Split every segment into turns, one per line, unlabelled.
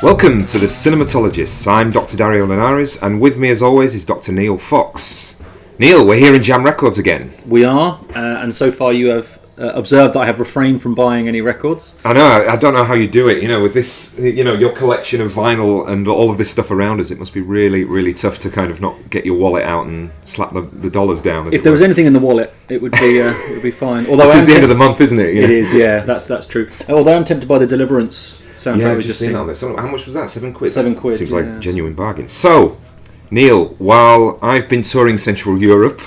Welcome to The Cinematologists. I'm Dr. Dario Linares, and with me as always is Dr. Neil Fox. Neil, we're here in Jam Records again.
We are, and so far you have observed that I have refrained from buying any records.
I know, I don't know how you do it, with this, your collection of vinyl and all of this stuff around us. It must be really, really tough to kind of not get your wallet out and slap the dollars down.
If there was anything in the wallet, it would be fine. Although
it is the end of the month, isn't it?
It is, yeah, that's true. Although I'm tempted by the Deliverance soundtrack.
Yeah, I've just seen that. So how much was that? £7?
£7.
Seems like a genuine bargain. So, Neil, while I've been touring Central Europe,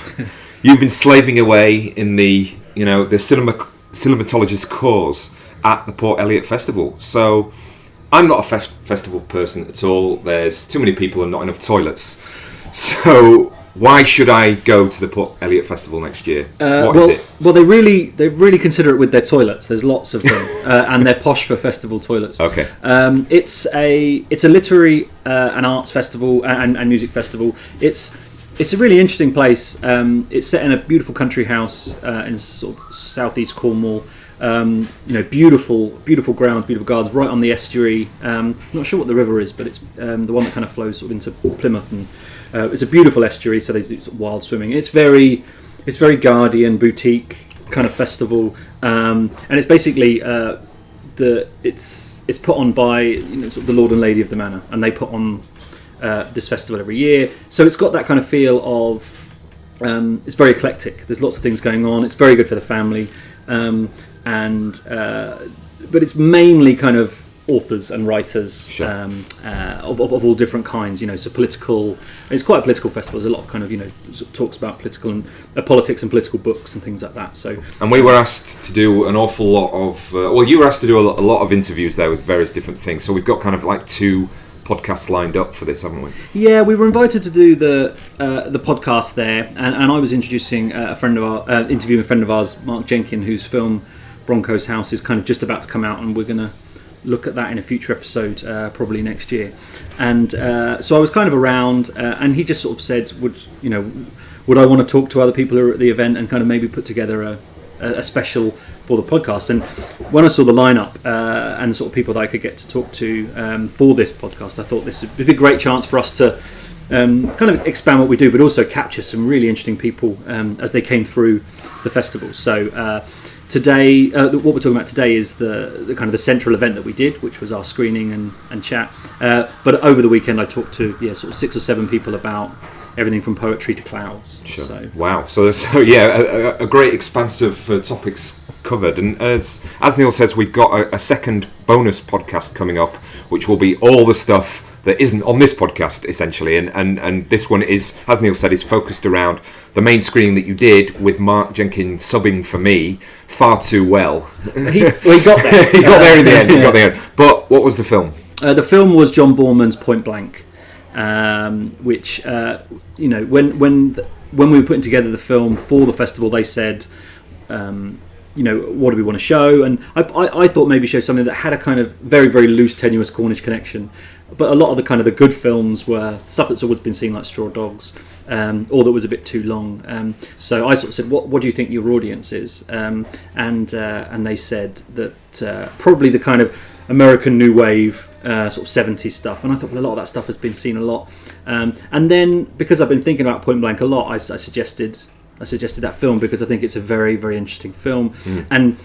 you've been slaving away in the cinematologist cause at the Port Eliot Festival. So I'm not a festival person at all. There's too many people and not enough toilets. So why should I go to the Port Eliot Festival next year? What is it? Well,
they really consider it with their toilets. There's lots of them, and they're posh for festival toilets.
Okay.
It's a literary and arts festival and music festival. It's a really interesting place. It's set in a beautiful country house in sort of southeast Cornwall. Beautiful grounds, beautiful gardens, right on the estuary. Not sure what the river is, but it's the one that kind of flows sort of into Plymouth, and it's a beautiful estuary. So they do sort of wild swimming. It's very Guardian boutique kind of festival, and it's basically it's put on by sort of the Lord and Lady of the Manor, and they put on this festival every year. So it's got that kind of feel of it's very eclectic. There's lots of things going on. It's very good for the family, but it's mainly kind of authors and writers.
Sure.
of all different kinds. So political. It's quite a political festival. There's a lot of kind of sort of talks about political and politics and political books and things like that. So
and we were asked to do an awful lot of. You were asked to do a lot of interviews there with various different things. So we've got kind of like 2 podcasts lined up for this, haven't we? Yeah,
we were invited to do the podcast there, and I was introducing interviewing a friend of ours, Mark Jenkin, whose film Bronco's House is kind of just about to come out, and we're going to look at that in a future episode, probably next year. And so I was kind of around, and he just sort of said, would I want to talk to other people who are at the event and kind of maybe put together a special for the podcast. And when I saw the lineup and the sort of people that I could get to talk to for this podcast, I thought this would be a great chance for us to kind of expand what we do, but also capture some really interesting people as they came through the festival. So today, what we're talking about today is the kind of the central event that we did, which was our screening and chat. But over the weekend, I talked to sort of 6 or 7 people about everything from poetry to clouds.
Sure.
So
wow. So yeah, a great expanse of topics covered. And as Neil says, we've got a second bonus podcast coming up, which will be all the stuff that isn't on this podcast, essentially. And this one is, as Neil said, is focused around the main screening that you did with Mark Jenkin subbing for me far too well.
He got there.
He got there in the end. But what was the film?
The film was John Boorman's Point Blank. Which when we were putting together the film for the festival, they said, what do we want to show? And I thought maybe show something that had a kind of very, very loose, tenuous Cornish connection. But a lot of the kind of the good films were stuff that's always been seen, like Straw Dogs, or that was a bit too long. So I sort of said, what do you think your audience is? And they said that probably the kind of American New Wave, sort of 70s stuff. And I thought, well, a lot of that stuff has been seen a lot. And then, because I've been thinking about Point Blank a lot, I suggested that film because I think it's a very, very interesting film. And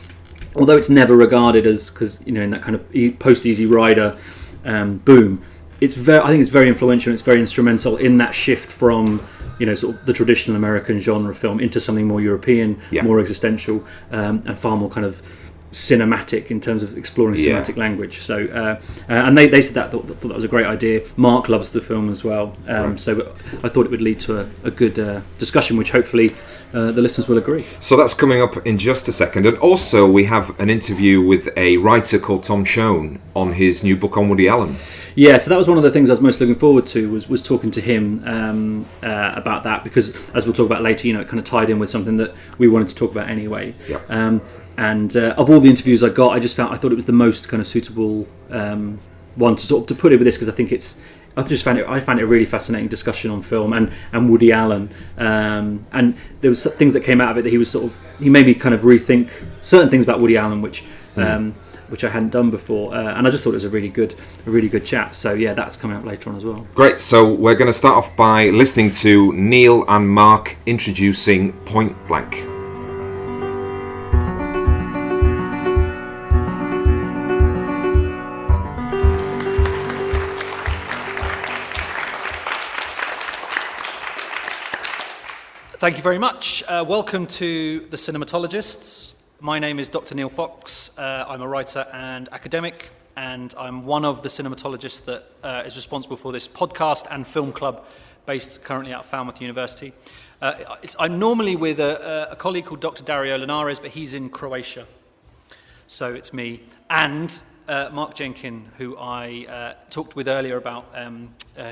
although it's never regarded as, because in that kind of post Easy Rider boom, I think it's very influential. It's very instrumental in that shift from sort of the traditional American genre film into something more European, more existential, and far more kind of cinematic in terms of exploring cinematic language. So and they said that thought that was a great idea. Mark loves the film as well, right. So I thought it would lead to a good discussion, which hopefully the listeners will agree.
So that's coming up in just a second. And also we have an interview with a writer called Tom Shone on his new book on Woody Allen.
Yeah, so that was one of the things I was most looking forward to, was talking to him about that, because as we'll talk about later, it kind of tied in with something that we wanted to talk about anyway.
Yep.
And of all the interviews I got, I thought it was the most kind of suitable one to sort of to put it with this, because I found it a really fascinating discussion on film and Woody Allen, and there was things that came out of it that he made me kind of rethink certain things about Woody Allen, which which I hadn't done before, and I just thought it was a really good chat. So yeah, that's coming up later on as well.
Great. So we're going to start off by listening to Neil and Mark introducing Point Blank.
Thank you very much. Welcome to The Cinematologists. My name is Dr. Neil Fox. I'm a writer and academic, and I'm one of the cinematologists that is responsible for this podcast and film club based currently out of Falmouth University. I'm normally with a colleague called Dr. Dario Linares, but he's in Croatia. So it's me and Mark Jenkin, who I talked with earlier about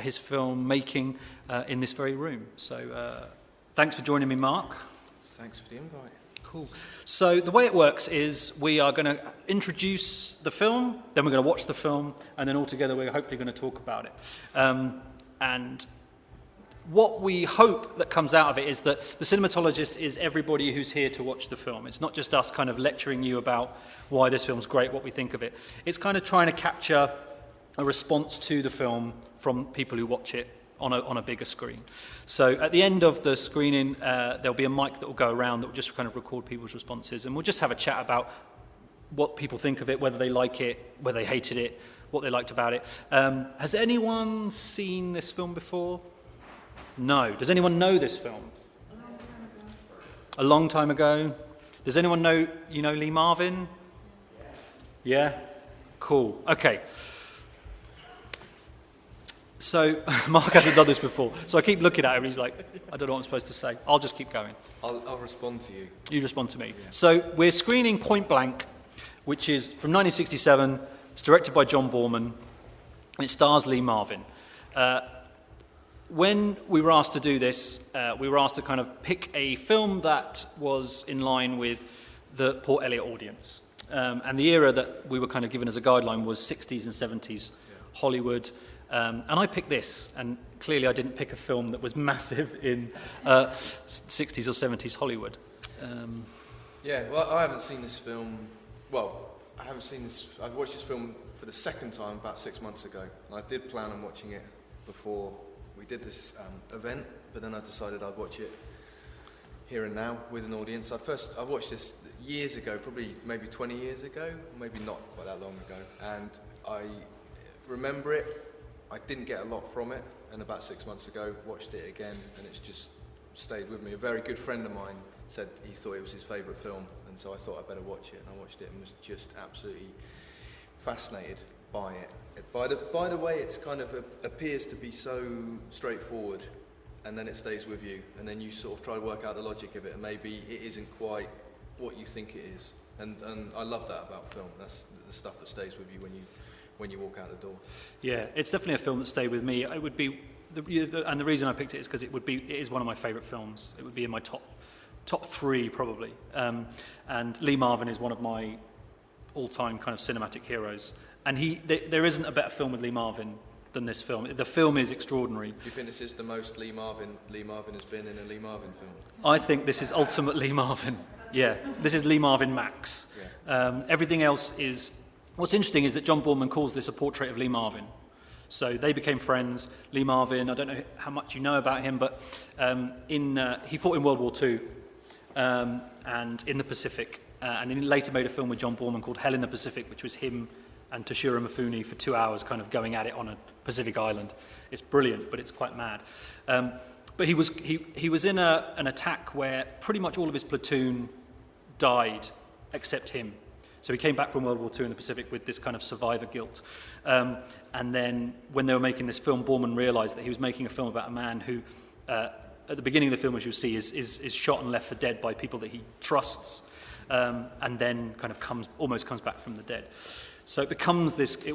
his film making in this very room. So thanks for joining me, Mark.
Thanks for the invite.
Cool. So the way it works is we are going to introduce the film, then we're going to watch the film, and then all together we're hopefully going to talk about it. And what we hope that comes out of it is that the cinematologist is everybody who's here to watch the film. It's not just us kind of lecturing you about why this film's great, what we think of it. It's kind of trying to capture a response to the film from people who watch it on a bigger screen. So at the end of the screening, there'll be a mic that will go around that will just kind of record people's responses, and we'll just have a chat about what people think of it, whether they like it, whether they hated it, what they liked about it. Has anyone seen this film before? No. Does anyone know this film? A long time ago. Does anyone know Lee Marvin? Yeah? Cool. Okay. So, Mark hasn't done this before, so I keep looking at him and he's like, I don't know what I'm supposed to say. I'll just keep going.
I'll respond to you.
You respond to me.
Yeah.
So, we're screening Point Blank, which is from 1967. It's directed by John Boorman, and it stars Lee Marvin. When we were asked to do this, we were asked to kind of pick a film that was in line with the Port Eliot audience. And the era that we were kind of given as a guideline was 60s and 70s Hollywood. And I picked this, and clearly I didn't pick a film that was massive in 60s or 70s Hollywood.
Well, I haven't seen this film. Well, I haven't seen this. I've watched this film for the second time about 6 months ago. And I did plan on watching it before we did this event, but then I decided I'd watch it here and now with an audience. I watched this years ago, probably maybe 20 years ago, maybe not quite that long ago, and I remember it. I didn't get a lot from it, and about 6 months ago, watched it again, and it's just stayed with me. A very good friend of mine said he thought it was his favourite film, and so I thought I'd better watch it, and I watched it and was just absolutely fascinated by it. By the way, it's kind of appears to be so straightforward, and then it stays with you, and then you sort of try to work out the logic of it, and maybe it isn't quite what you think it is. And I love that about film. That's the stuff that stays with you when you walk out the door. Yeah,
it's definitely a film that stayed with me. It would be, and the reason I picked it is because it is one of my favourite films. It would be in my top three probably. And Lee Marvin is one of my all-time kind of cinematic heroes. And there isn't a better film with Lee Marvin than this film. The film is extraordinary.
Do you think this is the most Lee Marvin has been in a Lee Marvin film?
I think this is ultimate Lee Marvin. Yeah, this is Lee Marvin max. Yeah. Everything else is. What's interesting is that John Boorman calls this a portrait of Lee Marvin. So they became friends. Lee Marvin, I don't know how much you know about him, but he fought in World War II and in the Pacific. And he later made a film with John Boorman called Hell in the Pacific, which was him and Toshiro Mifune for 2 hours kind of going at it on a Pacific island. It's brilliant, but it's quite mad. But he was in an attack where pretty much all of his platoon died except him. So he came back from World War II in the Pacific with this kind of survivor guilt. And then when they were making this film, Boorman realised that he was making a film about a man who, at the beginning of the film, as you'll see, is shot and left for dead by people that he trusts, and then kind of almost comes back from the dead. So it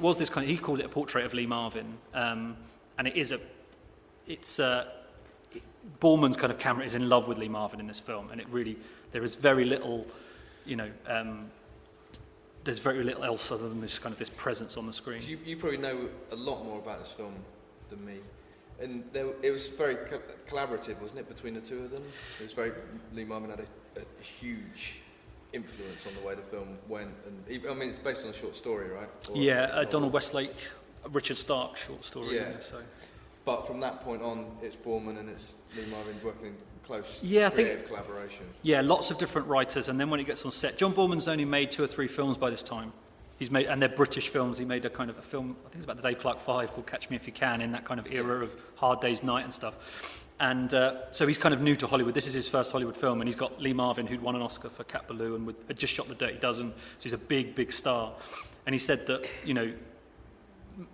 was this kind of, he called it a portrait of Lee Marvin, and Boorman's kind of camera is in love with Lee Marvin in this film, and there is very little, there's very little else other than this presence on the screen.
You probably know a lot more about this film than me. And it was very collaborative, wasn't it, between the two of them? It was Lee Marvin had a huge influence on the way the film went. And I mean, it's based on a short story, right?
Donald Westlake, Richard Stark short story.
Yeah.
So.
But from that point on, it's Boorman and it's Lee Marvin working in close creative collaboration.
Yeah, lots of different writers, and then when he gets on set, John Boorman's only made 2 or 3 films by this time. And they're British films. He made a kind of a film, I think it's about the Dave Clark 5, called Catch Me If You Can, in that kind of era of Hard Day's Night and stuff. And so he's kind of new to Hollywood. This is his first Hollywood film, and he's got Lee Marvin, who'd won an Oscar for Cat Ballou and had just shot The Dirty Dozen, so he's a big, big star. And he said that,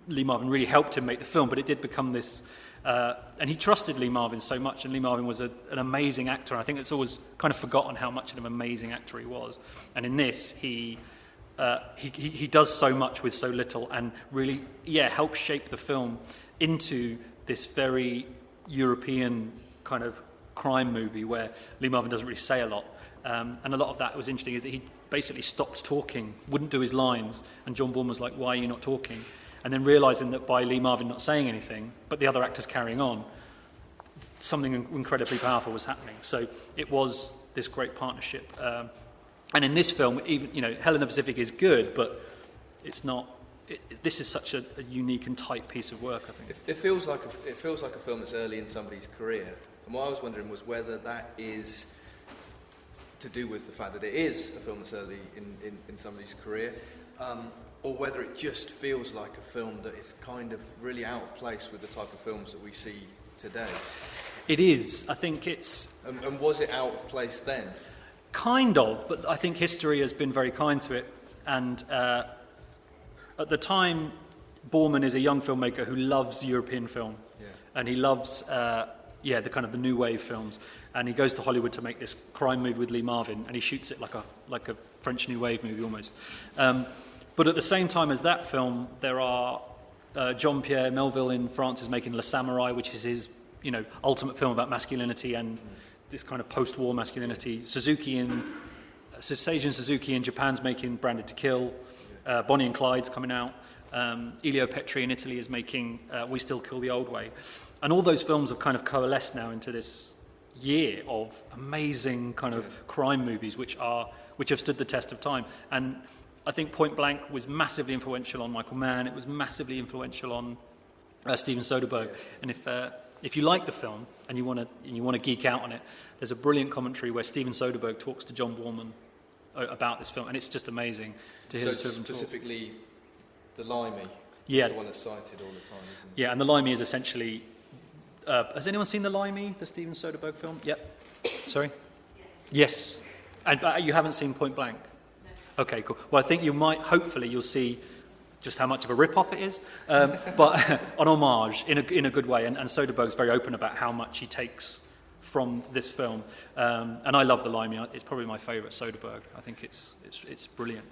Lee Marvin really helped him make the film, but it did become this... and he trusted Lee Marvin so much, and Lee Marvin was an amazing actor. I think it's always kind of forgotten how much of an amazing actor he was. And in this, he does so much with so little, and really, helps shape the film into this very European kind of crime movie where Lee Marvin doesn't really say a lot. And a lot of that was interesting is that he basically stopped talking, wouldn't do his lines, and John Boorman was like, "Why are you not talking?" And then realising that by Lee Marvin not saying anything, but the other actors carrying on, something incredibly powerful was happening. So it was this great partnership. And in this film, even Hell in the Pacific is good, but it's not. This is such a unique and tight piece of work, I think.
It feels like a film that's early in somebody's career. And what I was wondering was whether that is to do with the fact that it is a film that's early in somebody's career, or whether it just feels like a film that is kind of really out of place with the type of films that we see today.
It is. I think it's...
And was it out of place then?
Kind of, but I think history has been very kind to it. And at the time, Boorman is a young filmmaker who loves European film. Yeah. And he loves, the kind of the new wave films. And he goes to Hollywood to make this crime movie with Lee Marvin, and he shoots it like a French new wave movie almost. But at the same time as that film, there are Jean-Pierre Melville in France is making Le Samourai, which is his, ultimate film about masculinity and this kind of post-war masculinity. Seijun Suzuki in Japan's making Branded to Kill. Bonnie and Clyde's coming out. Elio Petri in Italy is making We Still Kill the Old Way. And all those films have kind of coalesced now into this year of amazing kind of crime movies which have stood the test of time. And I think Point Blank was massively influential on Michael Mann. It was massively influential on Steven Soderbergh. And if you like the film and you want to geek out on it, there's a brilliant commentary where Steven Soderbergh talks to John Boorman about this film, and it's just amazing to hear the two of them talk.
Specifically, the Limey.
Yeah,
the one that's cited all the time, isn't it? Yeah,
and the Limey is essentially. Has anyone seen the Limey, the Steven Soderbergh film? Yep. Sorry. Yes. And you haven't seen Point Blank. No. Okay, cool. Well, I think you might. Hopefully, you'll see just how much of a rip-off it is, but an homage in a good way. And Soderbergh's very open about how much he takes from this film. And I love the Limey. It's probably my favourite Soderbergh. I think it's brilliant.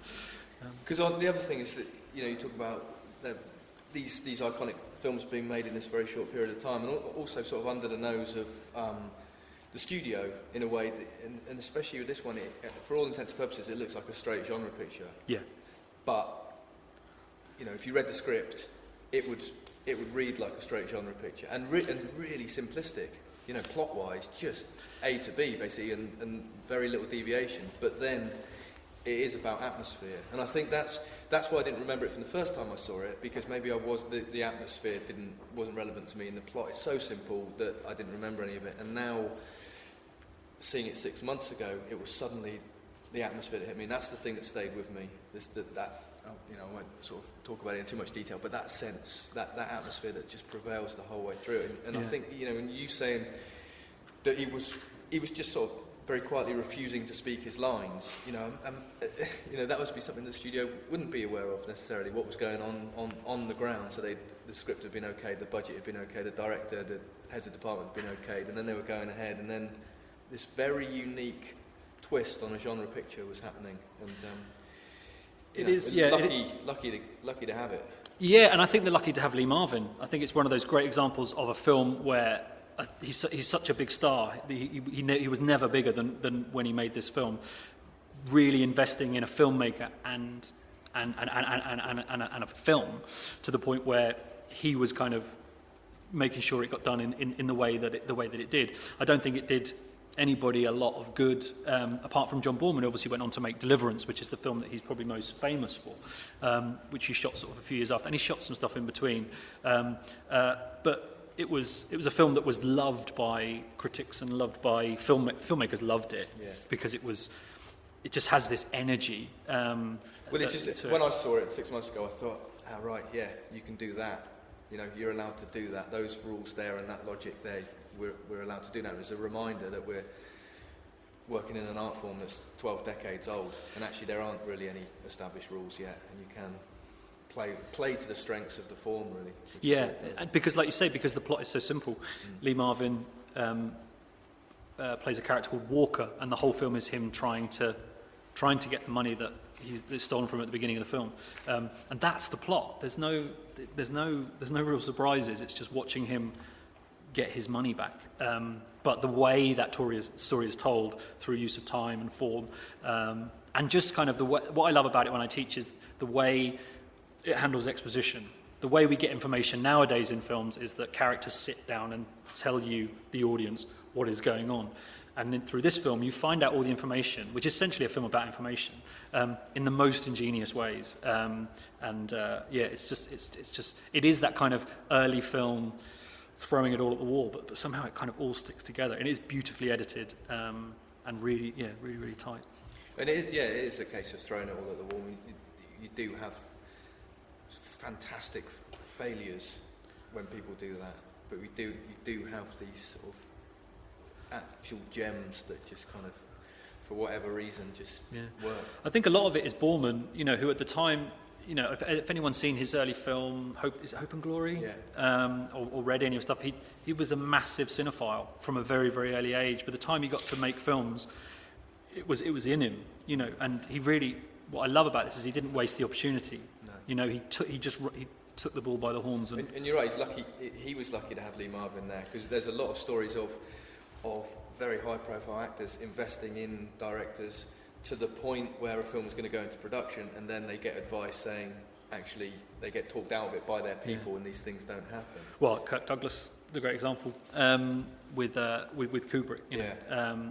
Because the other thing is that you talk about these iconic films being made in this very short period of time, and also sort of under the nose of the studio in a way, and especially with this one, for all intents and purposes, it looks like a straight genre picture.
Yeah.
But if you read the script, it would read like a straight genre picture, and really simplistic. Plot-wise, just A to B basically, and very little deviation. But then it is about atmosphere, and I think that's why I didn't remember it from the first time I saw it, because maybe the atmosphere wasn't relevant to me, and the plot is so simple that I didn't remember any of it. And now, seeing it 6 months ago, it was suddenly the atmosphere that hit me, and that's the thing that stayed with me. I won't sort of talk about it in too much detail, but that sense, that atmosphere that just prevails the whole way through. And I think, and you saying that he was just sort of very quietly refusing to speak his lines, that must be something the studio wouldn't be aware of necessarily, what was going on the ground. So the script had been okayed, the budget had been okayed, the director, the heads of department had been okayed, and then they were going ahead, and then this very unique twist on a genre picture was happening, and lucky to have it.
Yeah, and I think they're lucky to have Lee Marvin. I think it's one of those great examples of a film where he's such a big star. He was never bigger than when he made this film. Really investing in a filmmaker and a film to the point where he was kind of making sure it got done in the way that it did. I don't think it did anybody a lot of good, apart from John Boorman, who obviously went on to make Deliverance, which is the film that he's probably most famous for, which he shot sort of a few years after, and he shot some stuff in between. But it was a film that was loved by critics and loved by filmmakers. Loved it because it just has this energy.
Well, when I saw it 6 months ago, I thought, oh, right, yeah, you can do that. You know, you're allowed to do that. Those rules there and that logic there, we're allowed to do that. It's a reminder that we're working in an art form that's 12 decades old, and actually there aren't really any established rules yet, and you can play to the strengths of the form, really.
Yeah, because like you say, because the plot is so simple. Lee Marvin plays a character called Walker, and the whole film is him trying to get the money that he's stolen from at the beginning of the film, and that's the plot. There's no real surprises. It's just watching him get his money back. But the way that story is told through use of time and form, and just kind of what I love about it when I teach is the way it handles exposition. The way we get information nowadays in films is that characters sit down and tell you, the audience, what is going on. And then through this film, you find out all the information, which is essentially a film about information, in the most ingenious ways. It is that kind of early film throwing it all at the wall, but somehow it kind of all sticks together. And it is beautifully edited and really tight.
And it is a case of throwing it all at the wall. You do have fantastic failures when people do that, but you do have these sort of actual gems that just kind of, for whatever reason, just work.
I think a lot of it is Boorman, who at the time, if anyone's seen his early film, Hope and Glory, or read any of stuff, he was a massive cinephile from a very, very early age. By the time he got to make films, it was in him, and he really, what I love about this is he didn't waste the opportunity. No. He took the bull by the horns.
And you're right, he was lucky to have Lee Marvin there, because there's a lot of stories of very high-profile actors investing in directors to the point where a film is going to go into production, and then they get advice saying, actually, they get talked out of it by their people, and these things don't happen.
Well, Kirk Douglas, the great example, with Kubrick,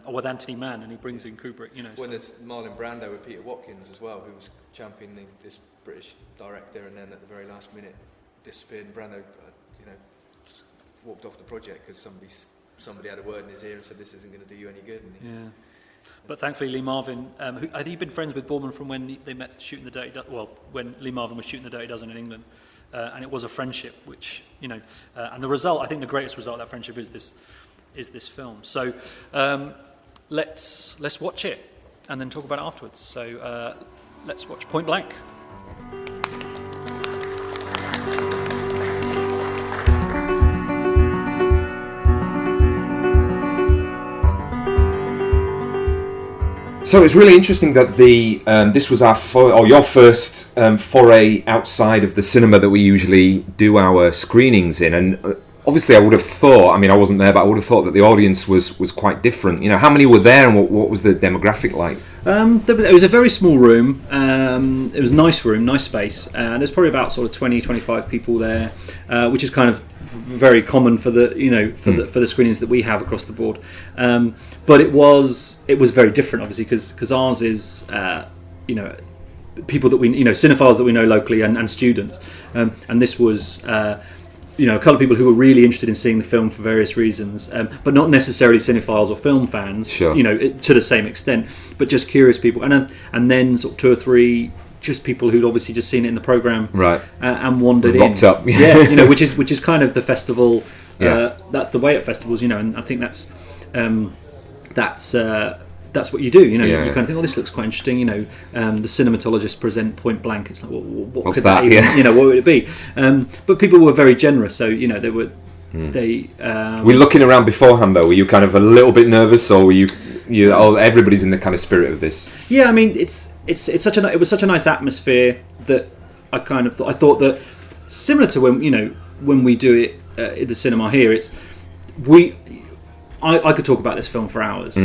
or with Anthony Mann, and he brings in Kubrick,
When there's Marlon Brando with Peter Watkins as well, who was championing this British director, and then at the very last minute disappeared, and Brando, just walked off the project because somebody had a word in his ear and said, this isn't going to do you any good.
But thankfully Lee Marvin, had he been friends with Boorman from when they met shooting The Dirty Dozen? Well, when Lee Marvin was shooting The Dirty Dozen in England, and it was a friendship, which, and the result, I think the greatest result of that friendship is this film. So let's watch it and then talk about it afterwards. So let's watch Point Blank.
So it's really interesting that this was your first foray outside of the cinema that we usually do our screenings in, and obviously I would have thought, I wasn't there, but I would have thought that the audience was quite different. How many were there, and what was the demographic like?
It was a very small room. It was a nice room, nice space. There's probably about sort of 20, 25 people there, which is kind of very common for the for the screenings that we have across the board. But it was very different, obviously, because ours is people that we cinephiles that we know locally and students, and this was a couple of people who were really interested in seeing the film for various reasons, but not necessarily cinephiles or film fans,
sure.
To the same extent, but just curious people, and then sort of two or three just people who'd obviously just seen it in the programme,
right,
and wandered in.
Rocked up,
which is kind of the festival. That's the way at festivals, and I think that's what you do. You kind of think, oh, this looks quite interesting. The cinematologists present Point Blank. It's like, well, what could that even, what would it be? But people were very generous, so they were. Were you looking around beforehand though? Were you kind of a little bit nervous, or were you everybody's in the kind of spirit of this? Yeah, it was such a nice atmosphere that I thought that similar to when we do it in the cinema here, I could talk about this film for hours,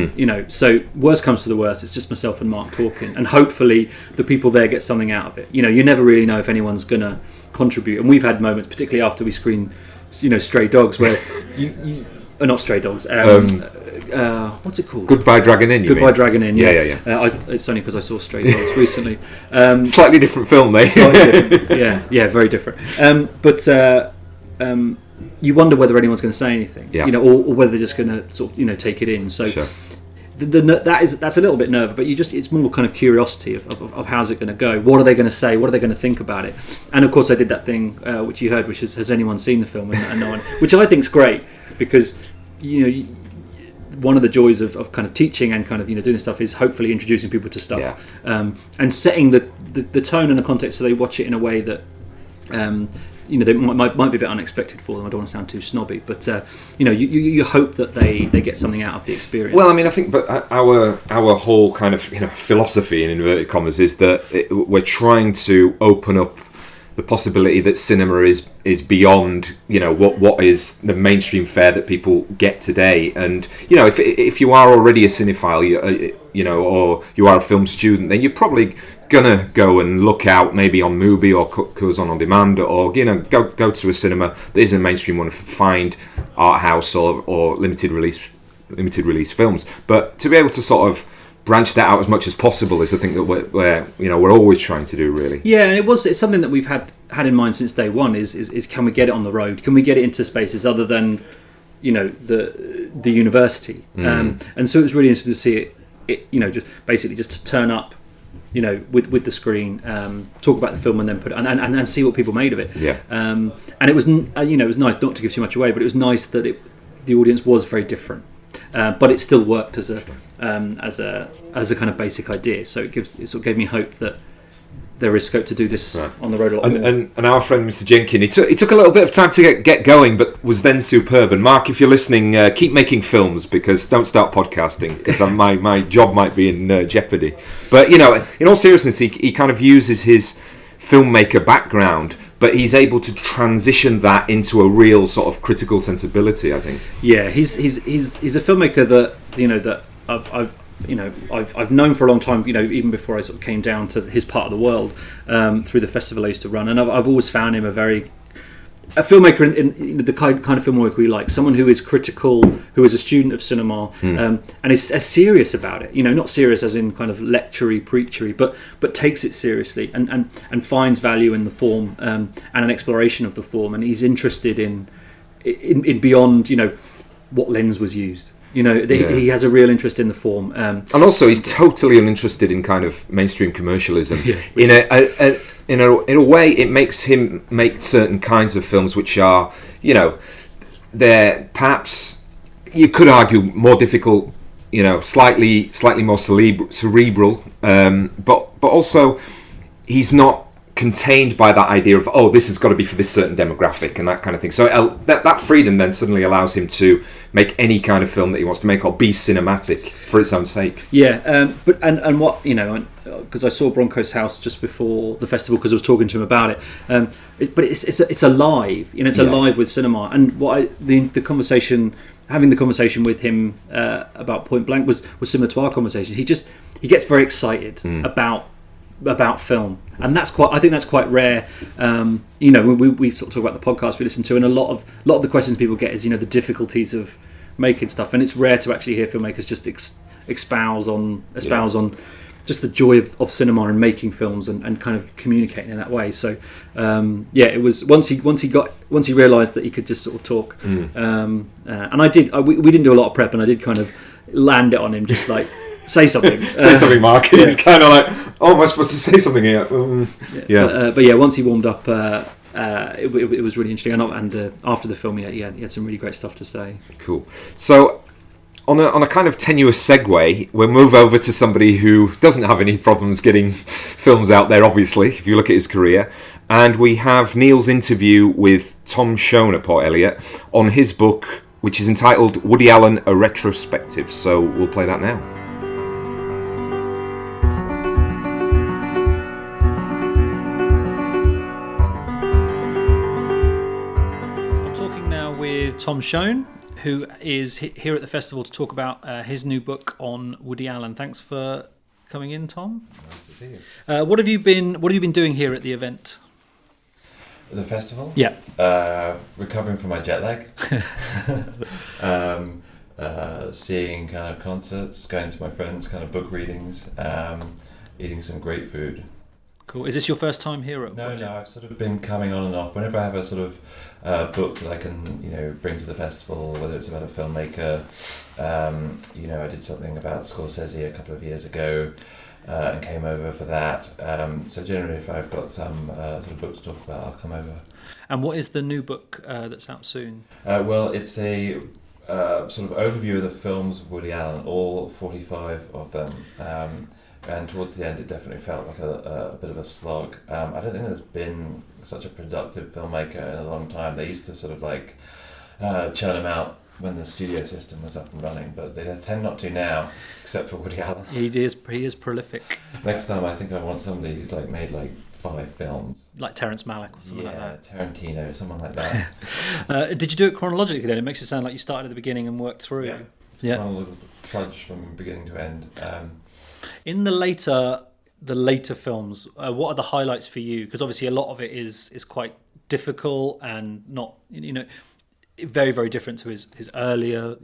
so worst comes to the worst, it's just myself and Mark talking, and hopefully the people there get something out of it. You never really know if anyone's going to contribute, and we've had moments, particularly after we screen Stray Dogs, where you not Stray Dogs, what's it called?
Goodbye Dragon Inn.
Goodbye Dragon Inn. Yeah. It's only because I saw Stray Dogs recently.
Slightly different film, though.
Yeah, very different. But you wonder whether anyone's going to say anything, or whether they're just going to sort of take it in. So.
Sure.
That's a little bit nervous, but it's more kind of curiosity of how's it going to go. What are they going to say? What are they going to think about it? And of course, I did that thing which you heard, which is, has anyone seen the film? And no one, which I think is great, because one of the joys of kind of teaching and kind of doing this stuff is hopefully introducing people to stuff, and setting the tone and the context so they watch it in a way that. They might be a bit unexpected for them. I don't want to sound too snobby, but you hope that they get something out of the experience.
Well, I mean, I think, but our whole kind of philosophy in inverted commas is that we're trying to open up the possibility that cinema is beyond what is the mainstream fare that people get today. And if you are already a cinephile, or you are a film student, then you're probably gonna go and look out maybe on Mubi or Cuz on demand, or go to a cinema that isn't a mainstream one, find art house or limited release films. But to be able to sort of branch that out as much as possible is the thing that we're always trying to do, really.
Yeah, and it's something that we've had in mind since day one. Is can we get it on the road? Can we get it into spaces other than the university? And so it was really interesting to see it just to turn up. With the screen, talk about the film, and then put it, and see what people made of it.
Yeah.
And it was it was nice, not to give too much away, but it was nice that the audience was very different, but it still worked as a kind of basic idea. So it sort of gave me hope that there is scope to do this on the road a lot more.
And our friend Mr. Jenkin, he took a little bit of time to get going, but was then superb. And Mark, if you're listening, keep making films, because don't start podcasting, because my job might be in jeopardy. But in all seriousness, he kind of uses his filmmaker background, but he's able to transition that into a real sort of critical sensibility, I think.
Yeah, he's a filmmaker that I've known for a long time, even before I sort of came down to his part of the world, through the festival I used to run, and I've always found him a filmmaker in the kind of filmmaker we like, someone who is critical, who is a student of cinema, and is serious about it. Not serious as in kind of lectury, preachery, but takes it seriously and finds value in the form, and an exploration of the form, and he's interested in beyond what lens was used. He has a real interest in the form, and
also he's totally uninterested in kind of mainstream commercialism. In a way, it makes him make certain kinds of films which are, they're perhaps, you could argue, more difficult, slightly more cerebral, but also he's not contained by that idea of this has got to be for this certain demographic and that kind of thing. So that freedom then suddenly allows him to make any kind of film that he wants to make, or be cinematic for its own sake.
Yeah, but what because I saw Bronco's House just before the festival, because I was talking to him about it. But it's alive, it's alive with cinema. And the conversation, having the conversation with him about Point Blank was similar to our conversation. He gets very excited about film, and I think that's quite rare. We sort of talk about the podcast we listen to, and a lot of the questions people get is the difficulties of making stuff, and it's rare to actually hear filmmakers just espouse on just the joy of cinema and making films and kind of communicating in that way. So it was once he realised that he could just sort of talk, and I did. We didn't do a lot of prep, and I did kind of land it on him, just like. Say something.
Say something, Mark. Yeah. He's kind of like, am I supposed to say something here?
But once he warmed up, it was really interesting. And after the film, he had some really great stuff to say.
Cool. So, on a kind of tenuous segue, we'll move over to somebody who doesn't have any problems getting films out there, obviously, if you look at his career. And we have Neil's interview with Tom Shone at Port Eliot on his book, which is entitled Woody Allen, A Retrospective. So, we'll play that now.
Tom Shone, who is here at the festival to talk about his new book on Woody Allen. Thanks for coming in, Tom.
Nice to see you.
What have you been doing here at the event?
The festival?
Yeah.
Recovering from my jet lag. seeing kind of concerts, going to my friends' kind of book readings, eating some great food.
Cool. Is this your first time here at
No, I've sort of been coming on and off. Whenever I have a sort of book that I can, bring to the festival, whether it's about a filmmaker, I did something about Scorsese a couple of years ago, and came over for that. So generally, if I've got some sort of book to talk about, I'll come over.
And what is the new book that's out soon?
Well, it's a sort of overview of the films of Woody Allen, all 45 of them. And towards the end, it definitely felt like a bit of a slog. I don't think there's been such a productive filmmaker in a long time. They used to sort of like churn them out when the studio system was up and running, but they tend not to now, except for Woody Allen.
He is prolific.
Next time, I think I want somebody who's like made like 5 films.
Like Terrence Malick or something like that.
Yeah, Tarantino, someone like that.
Did you do it chronologically then? It makes it sound like you started at the beginning and worked through.
Yeah. Chronological trudge from beginning to end.
In the later films, what are the highlights for you? Because obviously a lot of it is quite difficult and not, very, very different to his earlier,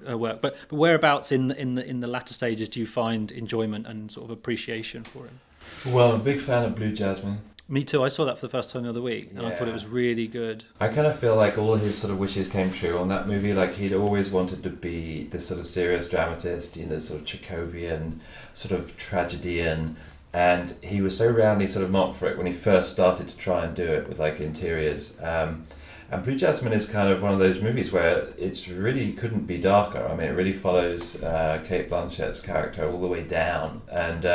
work. But whereabouts in the latter stages do you find enjoyment and sort of appreciation for him?
Well, I'm a big fan of Blue Jasmine.
Me too. I saw that for the first time the other week, and I thought it was really good.
I kind of feel like all his sort of wishes came true on that movie. Like he'd always wanted to be this sort of serious dramatist, sort of Chekhovian, sort of tragedian, and he was so roundly sort of mocked for it when he first started to try and do it with like interiors. And Blue Jasmine is kind of one of those movies where it's really couldn't be darker. I mean, it really follows Cate Blanchett's character all the way down, and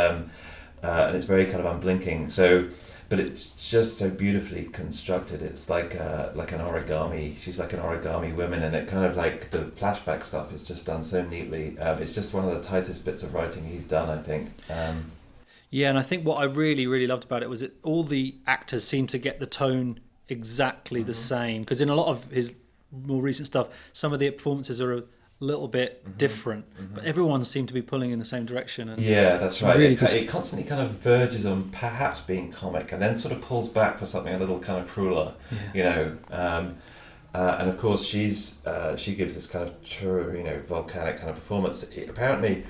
it's very kind of unblinking. So. But it's just so beautifully constructed. It's like an origami. She's like an origami woman, and it kind of like the flashback stuff is just done so neatly. It's just one of the tightest bits of writing he's done, I think.
Yeah, and I think what I really, really loved about it was that all the actors seem to get the tone exactly the same. Because in a lot of his more recent stuff, some of the performances are a little bit different, but everyone seemed to be pulling in the same direction. And
yeah, that's right.
Really
it constantly kind of verges on perhaps being comic, and then sort of pulls back for something a little kind of crueler, and of course she gives this kind of true, volcanic kind of performance. Apparently,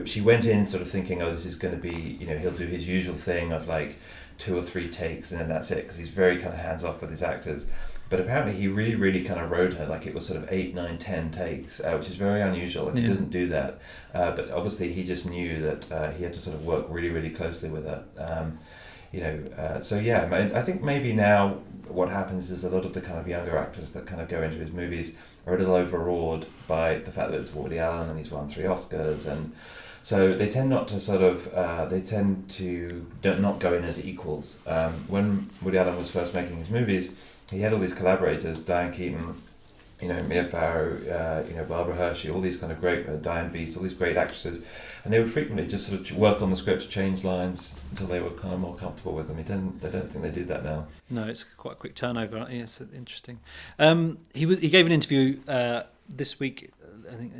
she went in sort of thinking, oh, this is going to be, he'll do his usual thing of like 2 or 3 takes and then that's it, because he's very kind of hands off with his actors. But apparently he really, really kind of rode her like it was sort of 8, 9, 10 takes, which is very unusual. He doesn't do that. But obviously he just knew that he had to sort of work really, really closely with her. I think maybe now what happens is a lot of the kind of younger actors that kind of go into his movies are a little overawed by the fact that it's Woody Allen and he's won 3 Oscars, and so they tend not to not go in as equals. When Woody Allen was first making his movies, he had all these collaborators, Diane Keaton, Mia Farrow, Barbara Hershey, all these kind of great, Diane Wiest, all these great actresses, and they would frequently just sort of work on the script, change lines until they were kind of more comfortable with them. They don't think they do that now. No,
it's quite a quick turnover. Yeah, it's interesting. He gave an interview this week, I think,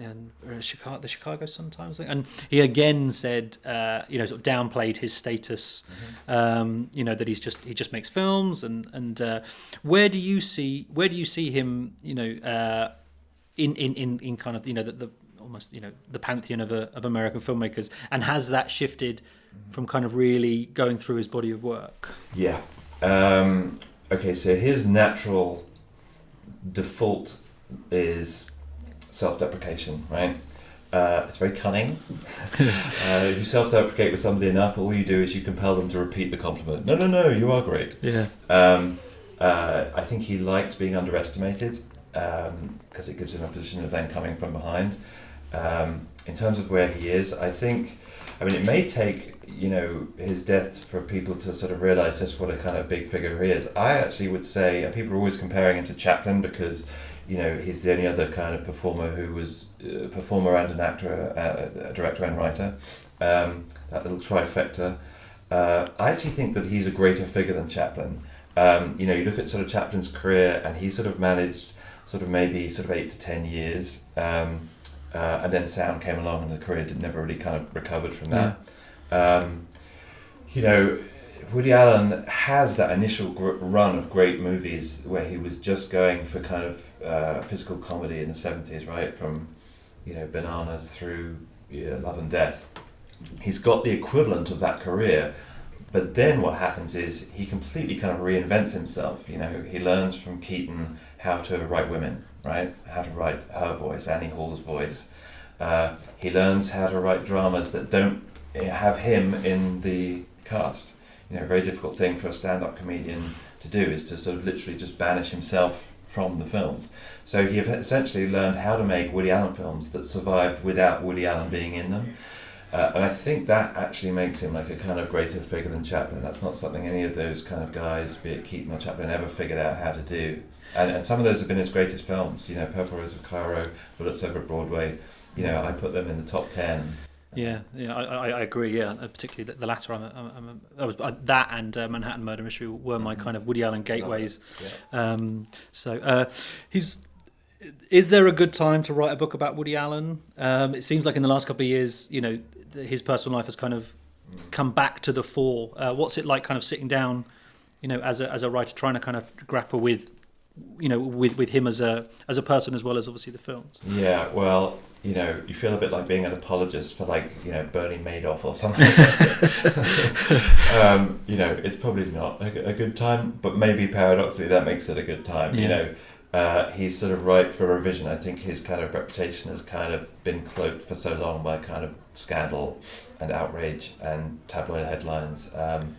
the Chicago Sun-Times, and he again said, sort of downplayed his status, that he just makes films, and where do you see him, in kind of the almost the pantheon of American filmmakers, and has that shifted from kind of really going through his body of work?
Yeah. Okay, so his natural default is self-deprecation, right? It's very cunning. If you self-deprecate with somebody enough, all you do is you compel them to repeat the compliment. No, you are great.
Yeah.
I think he likes being underestimated because it gives him a position of then coming from behind. In terms of where he is, it may take his death for people to sort of realise just what a kind of big figure he is. I actually would say people are always comparing him to Chaplin because he's the only other kind of performer who was a performer and an actor, a director and writer. That little trifecta. I actually think that he's a greater figure than Chaplin. You look at sort of Chaplin's career, and he sort of managed maybe 8 to 10 years, and then sound came along, and the career never really kind of recovered from that. Woody Allen has that initial run of great movies where he was just going for kind of physical comedy in the 70s, right? From, Bananas through Love and Death. He's got the equivalent of that career, but then what happens is he completely kind of reinvents himself. He learns from Keaton how to write women, right? How to write her voice, Annie Hall's voice. He learns how to write dramas that don't have him in the cast. A very difficult thing for a stand-up comedian to do is to sort of literally just banish himself from the films. So he essentially learned how to make Woody Allen films that survived without Woody Allen being in them. And I think that actually makes him like a kind of greater figure than Chaplin. That's not something any of those kind of guys, be it Keaton or Chaplin, ever figured out how to do. And some of those have been his greatest films. Purple Rose of Cairo, Bullets Over Broadway. I put them in the top 10.
Yeah, I agree. Yeah, particularly the latter. That and Manhattan Murder Mystery were my kind of Woody Allen gateways.
Yeah.
Is there a good time to write a book about Woody Allen? It seems like in the last couple of years, his personal life has kind of come back to the fore. What's it like, kind of sitting down, as a writer, trying to kind of grapple with, with him as a person as well as obviously the films?
Yeah, well, you feel a bit like being an apologist for Bernie Madoff or something. It's probably not a good time, but maybe paradoxically that makes it a good time.
Yeah.
He's sort of ripe for revision. I think his kind of reputation has kind of been cloaked for so long by kind of scandal and outrage and tabloid headlines, and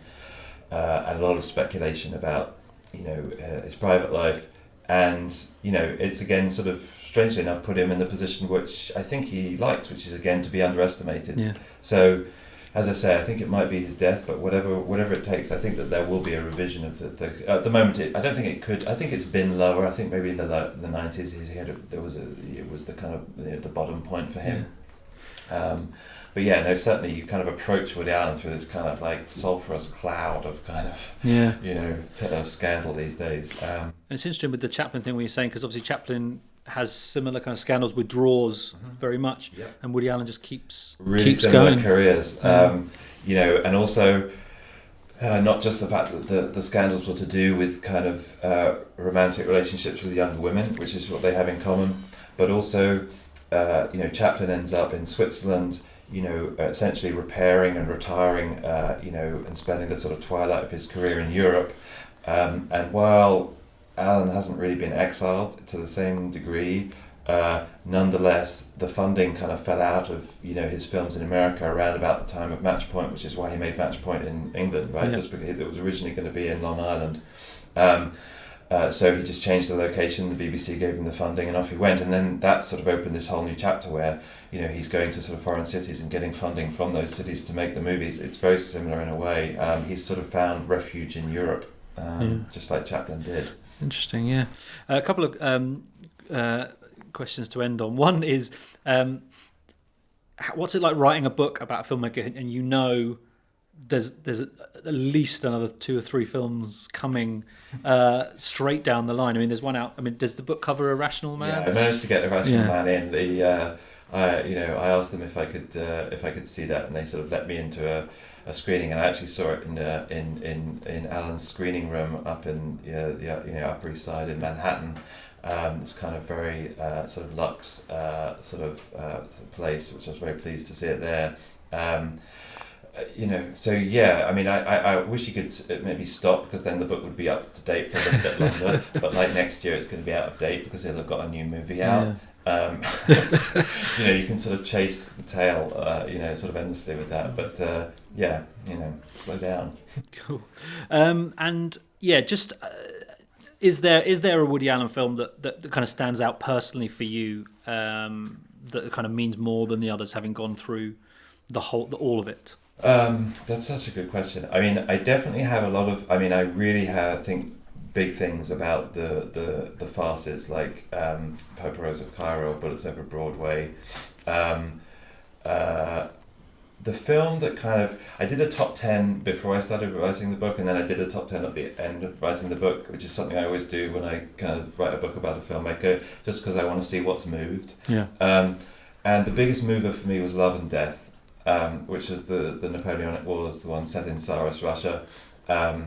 a lot of speculation about his private life. And it's again sort of strangely enough put him in the position which I think he likes, which is again to be underestimated.
Yeah.
So, as I say, I think it might be his death, but whatever it takes, I think that there will be a revision of the at the moment. I don't think it could. I think it's been lower. I think maybe in the 90s it was the kind of the bottom point for him. Yeah. But yeah, no, certainly you kind of approach Woody Allen through this kind of like sulphurous cloud of kind of of scandal these days.
And it's interesting with the Chaplin thing, what you're saying, because obviously Chaplin has similar kind of scandals, withdraws very much, and Woody Allen just keeps
similar
going.
Careers. And also not just the fact that the scandals were to do with kind of romantic relationships with younger women, which is what they have in common, but also Chaplin ends up in Switzerland, essentially repairing and retiring, and spending the sort of twilight of his career in Europe. And while Allen hasn't really been exiled to the same degree, nonetheless, the funding kind of fell out of his films in America around about the time of Match Point, which is why he made Match Point in England, right?
Yeah.
Just because it was originally going to be in Long Island. So he just changed the location, the BBC gave him the funding, and off he went. And then that sort of opened this whole new chapter where, he's going to sort of foreign cities and getting funding from those cities to make the movies. It's very similar in a way. He's sort of found refuge in Europe, just like Chaplin did.
Interesting, yeah. A couple of questions to end on. One is, what's it like writing a book about a filmmaker and there's at least another 2 or 3 films coming straight down the line. I mean, there's one out. I mean, does the book cover Irrational Man?
Yeah, I managed to get Irrational Man in. I asked them if I could see that, and they sort of let me into a screening, and I actually saw it in Alan's screening room up in Upper East Side in Manhattan. This kind of very sort of luxe place, which I was very pleased to see it there. So yeah, I mean, I wish you could maybe stop, because then the book would be up to date for a little bit longer. But like next year, it's going to be out of date because they've got a new movie out. You can sort of chase the tail, sort of endlessly with that. But slow down.
Cool. And yeah, just is there a Woody Allen film that kind of stands out personally for you, that kind of means more than the others, having gone through all of it?
That's such a good question. I mean, I definitely have a lot of. I mean, I really think big things about the farces like Purple Rose of Cairo, Bullets Over Broadway. The film that kind of, I did a top 10 before I started writing the book, and then I did a top 10 at the end of writing the book, which is something I always do when I kind of write a book about a filmmaker, just because I want to see what's moved.
Yeah.
And the biggest mover for me was Love and Death, which was the Napoleonic Wars, the one set in Tsarist Russia. I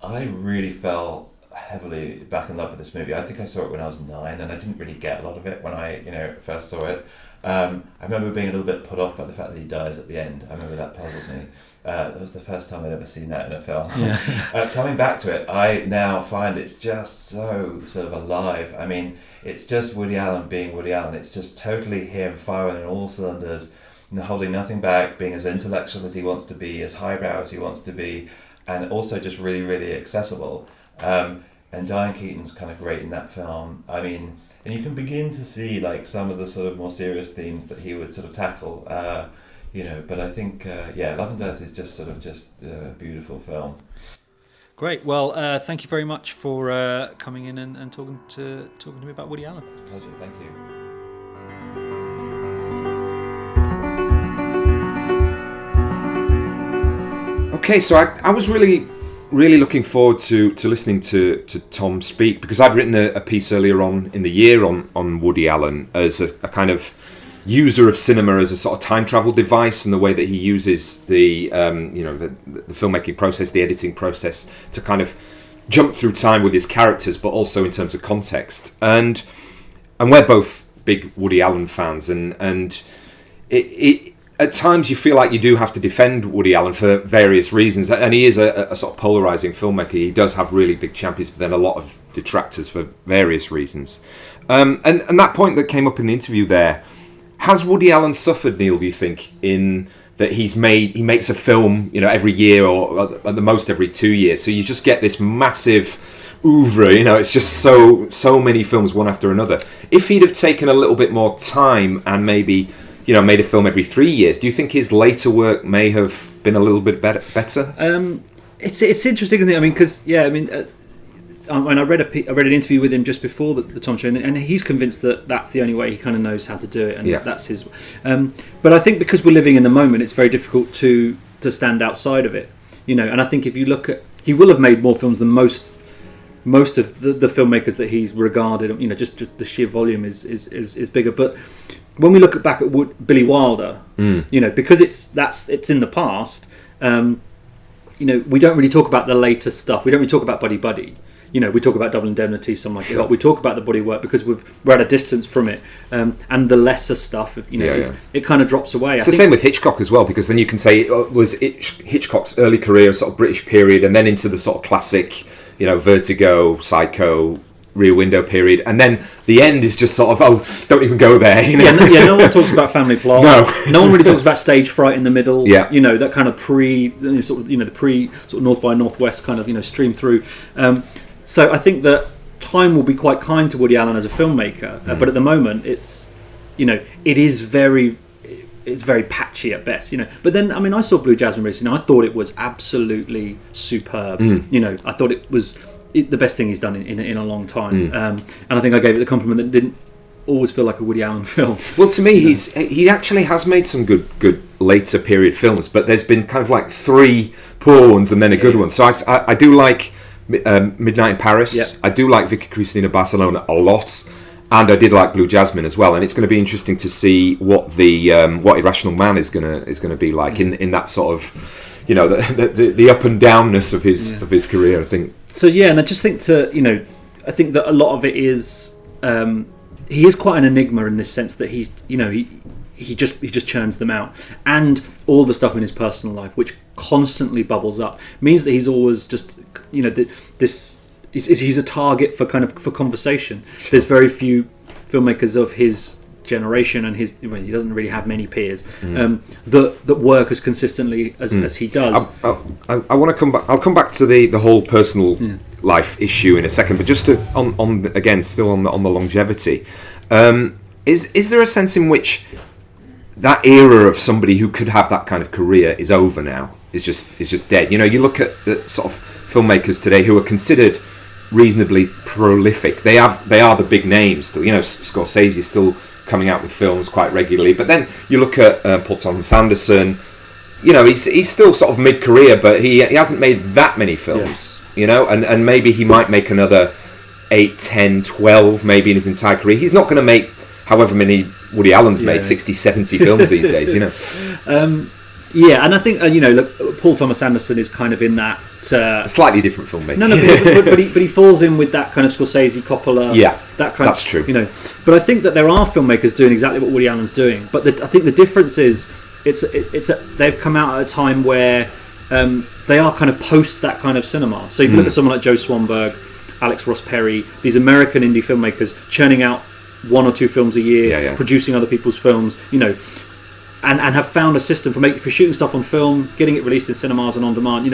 really fell heavily back in love with this movie. I think I saw it when I was 9, and I didn't really get a lot of it when I first saw it. I remember being a little bit put off by the fact that he dies at the end. I remember that puzzled me. That was the first time I'd ever seen that in a film. Yeah. Coming back to it, I now find it's just so sort of alive. I mean, it's just Woody Allen being Woody Allen. It's just totally him firing on all cylinders, holding nothing back, being as intellectual as he wants to be, as highbrow as he wants to be, and also just really, really accessible. And Diane Keaton's kind of great in that film. I mean, and you can begin to see like some of the sort of more serious themes that he would sort of tackle, but I think, Love and Death is just a beautiful film.
Great. Well, thank you very much for coming in and talking to me about Woody Allen.
Pleasure. Thank you.
Okay, so I was really looking forward to listening to Tom speak, because I'd written a piece earlier on in the year on Woody Allen as a kind of user of cinema as a sort of time travel device, and the way that he uses the filmmaking process, the editing process, to kind of jump through time with his characters, but also in terms of context. And we're both big Woody Allen fans, and it at times you feel like you do have to defend Woody Allen for various reasons, and he is a sort of polarising filmmaker. He does have really big champions, but then a lot of detractors for various reasons. And that point that came up in the interview there, has Woody Allen suffered, Neil, do you think, in that he makes a film, every year, or at the most every 2 years, so you just get this massive oeuvre, it's just so many films one after another. If he'd have taken a little bit more time and maybe made a film every 3 years, do you think his later work may have been a little bit better?
It's interesting, isn't it? I mean, because I read an interview with him just before the Tom Shone, and he's convinced that that's the only way he kind of knows how to do it, and that's his. But I think because we're living in the moment, it's very difficult to stand outside of it, And I think if you look at, he will have made more films than most of the filmmakers that he's regarded. Just the sheer volume is bigger, but when we look back at Billy Wilder, because it's in the past, we don't really talk about the later stuff. We don't really talk about Buddy Buddy. We talk about Double Indemnity, something like that. We talk about the bodywork because we're at a distance from it, and the lesser stuff, it kind of drops away.
It's the same with Hitchcock as well, because then you can say was Hitchcock's early career, sort of British period, and then into the sort of classic, Vertigo, Psycho, Rear Window period, and then the end is just sort of don't even go there.
No one talks about family plot. No one really talks about stage fright in the middle. That kind of the pre North by Northwest kind of stream through. So I think that time will be quite kind to Woody Allen as a filmmaker, but at the moment it's very patchy at best. But then I saw Blue Jasmine recently. I thought it was absolutely superb. I thought it was the best thing he's done in a long time, and I think I gave it the compliment that it didn't always feel like a Woody Allen film.
Well, to me, he actually has made some good later period films, but there's been kind of like 3 poor ones and then a good one. So I do like Midnight in Paris. I do like Vicky Cristina Barcelona a lot, and I did like Blue Jasmine as well. And it's going to be interesting to see what what Irrational Man is going to be like in that sort of the up and downness of his career, I think.
So and I just think I think that a lot of it is he is quite an enigma in this sense that he just churns them out, and all the stuff in his personal life, which constantly bubbles up, means that he's always just he's a target for conversation. There's very few filmmakers of his generation, and he doesn't really have many peers that work as consistently as he does.
I want to come back. I'll come back to the whole personal life issue in a second, but just still on the longevity. Is there a sense in which that era of somebody who could have that kind of career is over now? Is just dead. You look at the sort of filmmakers today who are considered reasonably prolific. They are the big names still. Scorsese is still coming out with films quite regularly, but then you look at Paul Thomas Anderson. He's still sort of mid-career, but he hasn't made that many films. And maybe he might make another 8, 10, 12 maybe in his entire career. He's not going to make however many Woody Allen's made, 60, 70 films these days.
Yeah, and I think look, Paul Thomas Anderson is kind of in that
A slightly different filmmaker.
No, but he falls in with that kind of Scorsese, Coppola.
Yeah,
that kind.
That's true.
But I think that there are filmmakers doing exactly what Woody Allen's doing. But I think the difference is they've come out at a time where they are kind of post that kind of cinema. So if you look at someone like Joe Swanberg, Alex Ross Perry, these American indie filmmakers churning out 1 or 2 films a year, producing other people's films, and have found a system for shooting stuff on film, getting it released in cinemas and on demand.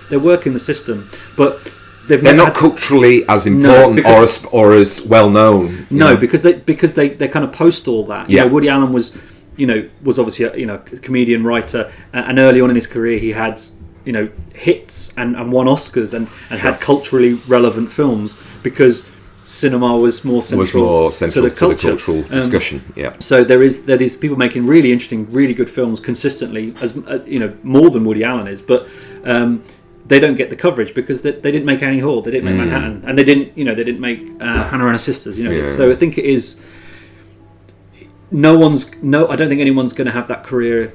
They're working the system, but they're not
culturally as important or as well known.
Because they kind of post all that. Woody Allen was obviously a comedian, writer, and early on in his career he had hits and won Oscars and had culturally relevant films because cinema was more central to the cultural discussion. So there is people making really interesting, really good films consistently, as more than Woody Allen is, but they don't get the coverage because they didn't make Annie Hall, they didn't make Manhattan, and they didn't make Hannah and her Sisters. So I think it is. I don't think anyone's going to have that career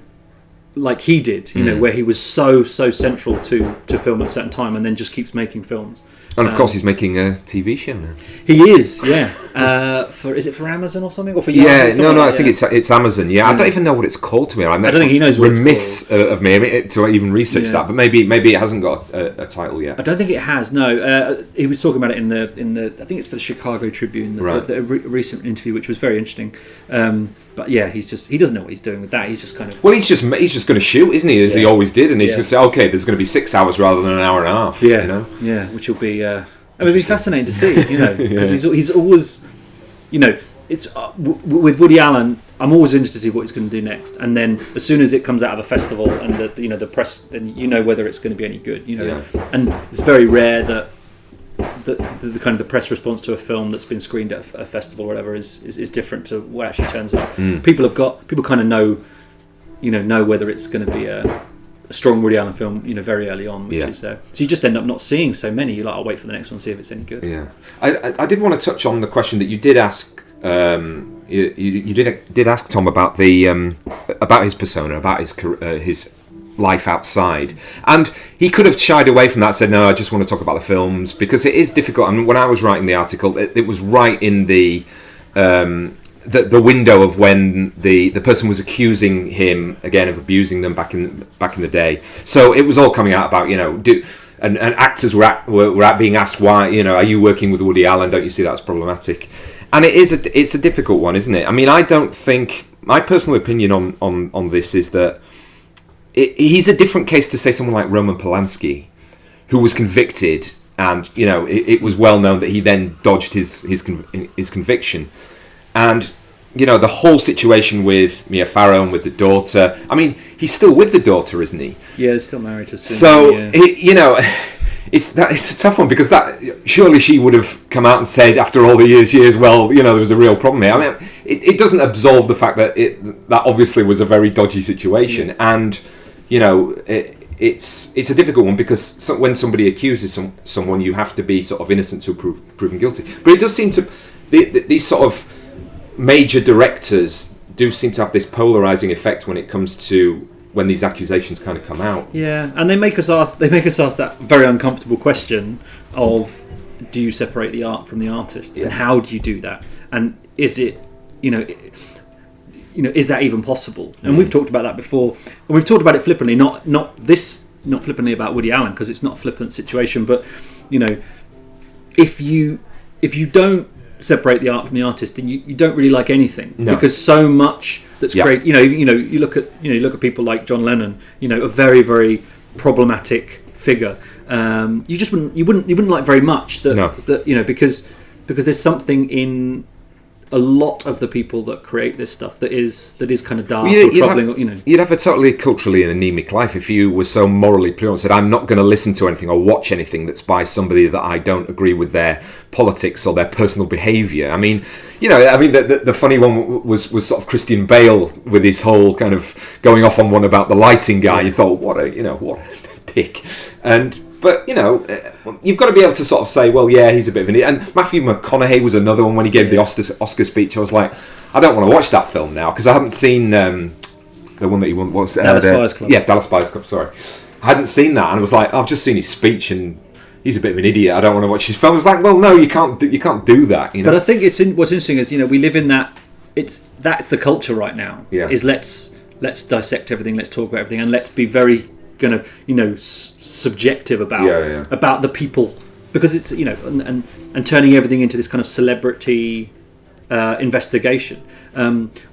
like he did, where he was so central to film at a certain time and then just keeps making films.
And of course he's making a TV show now.
He is, yeah. Is it for Amazon or something? Or for
I think it's Amazon. Yeah, I don't even know what it's called, to me. I
don't think he knows what
it's called. Remiss of me to even research that, but maybe it hasn't got a title yet.
I don't think it has. No, he was talking about it in the I think it's for the Chicago Tribune, the recent interview, which was very interesting. But yeah, he doesn't know what he's doing with that. He's just kind of
he's just going to shoot, isn't he? As he always did, and he's going to say, okay, there's going to be 6 hours rather than an hour and a half.
Yeah, which will be. It'll be fascinating to see, because he's always, it's with Woody Allen. I'm always interested to see what he's going to do next, and then as soon as it comes out of a festival and the press, then whether it's going to be any good, And it's very rare that the kind of the press response to a film that's been screened at a festival or whatever is different to what actually turns up. People kind of know whether it's going to be a strong Woody Allen film, very early on, which is so you just end up not seeing so many. You're like, I'll wait for the next one, see if it's any good.
Yeah, I did want to touch on the question that you did ask. You did ask Tom about about his persona, about his life outside, and he could have shied away from that and said, no, I just want to talk about the films, because it is difficult. I mean, when I was writing the article, it was right in the window of when the person was accusing him again of abusing them back in the day. So it was all coming out about and actors were being asked why, are you working with Woody Allen? Don't you see that as problematic? And it's a difficult one, isn't it? I mean, I don't think, my personal opinion on this is that he's a different case to say someone like Roman Polanski, who was convicted, and it was well known that he then dodged his conviction. And the whole situation with Mia Farrow and with the daughter. I mean, he's still with the daughter, isn't he?
Yeah, he's still married to Cindy.
So it's a tough one, because that surely she would have come out and said after all the years. Well, there was a real problem here. I mean, it doesn't absolve the fact that that obviously was a very dodgy situation, and it's a difficult one, because when somebody accuses someone, you have to be sort of innocent to proven guilty. But it does seem to these sort of major directors do seem to have this polarizing effect when it comes to when these accusations kind of come out.
Yeah, and they make us ask that very uncomfortable question of, do you separate the art from the artist, and how do you do that, and is it is that even possible? And we've talked about that before, and we've talked about it flippantly, not flippantly about Woody Allen, because it's not a flippant situation, but if you don't separate the art from the artist, then you don't really like anything, because so much that's great. You look at people like John Lennon, a very, very problematic figure. You wouldn't like very much that because there's something in a lot of the people that create this stuff that is kind of dark or troubling.
You'd have a totally culturally anemic life if you were so morally pure and said, I'm not going to listen to anything or watch anything that's by somebody that I don't agree with their politics or their personal behaviour. I mean, the funny one was sort of Christian Bale with his whole kind of going off on one about the lighting guy. You thought, what a dick. But you've got to be able to sort of say, well, yeah, he's a bit of an idiot. And Matthew McConaughey was another one when he gave the Oscar speech. I was like, I don't want to watch that film now, because I haven't seen the one that he won. What's
Dallas Buyers Club.
Yeah, Dallas Buyers Club. Sorry, I hadn't seen that, and I was like, I've just seen his speech, and he's a bit of an idiot. I don't want to watch his film. I was like, well, no, you can't do that. You know.
But I think what's interesting is, we live in that. That's the culture right now.
Yeah.
Is let's dissect everything, let's talk about everything, and let's be very kind of subjective about the people, because it's and turning everything into this kind of celebrity investigation,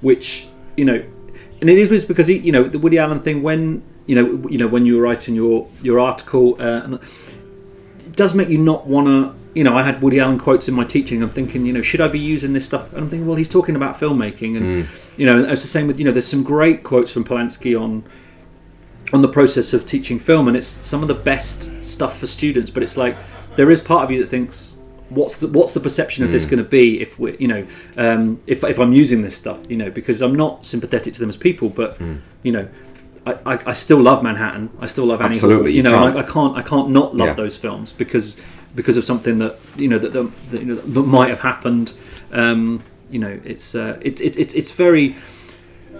which and it is because the Woody Allen thing, when when you were writing your article, it does make you not want to. I had Woody Allen quotes in my teaching. I'm thinking, should I be using this stuff? And I'm thinking, well, he's talking about filmmaking, and it's the same with there's some great quotes from Polanski on the process of teaching film, and it's some of the best stuff for students. But it's like there is part of you that thinks, what's the perception of this going to be if we if I'm using this stuff, because I'm not sympathetic to them as people, but I still love Manhattan. I still love Annie Hall.
Absolutely,
I can't not love those films because of something that that might have happened. It's very,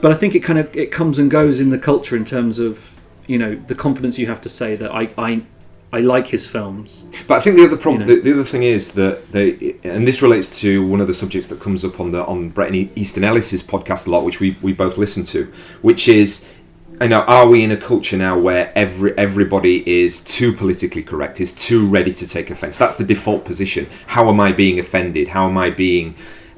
but I think it comes and goes in the culture in terms of the confidence you have to say that I like his films.
But I think the other problem, the other thing is that and this relates to one of the subjects that comes up on Brett Easton Ellis's podcast a lot, which we both listen to, which is, are we in a culture now where everybody is too politically correct, is too ready to take offence? That's the default position. How am I being offended? How am I being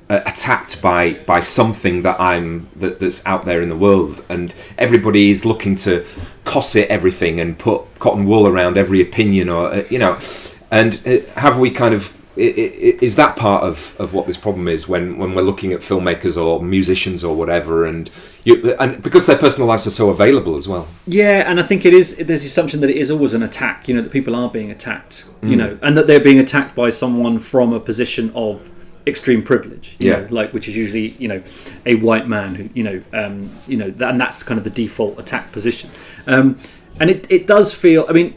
attacked by something that's out there in the world? And everybody is looking to cosset everything and put cotton wool around every opinion, and have we kind of... Is that part of what this problem is when we're looking at filmmakers or musicians or whatever, and because their personal lives are so available as well? Yeah,
and I think it is. There's the assumption that it is always an attack. That people are being attacked. And that they're being attacked by someone from a position of extreme privilege. Which is usually a white man who and that's kind of the default attack position. And it does feel. I mean,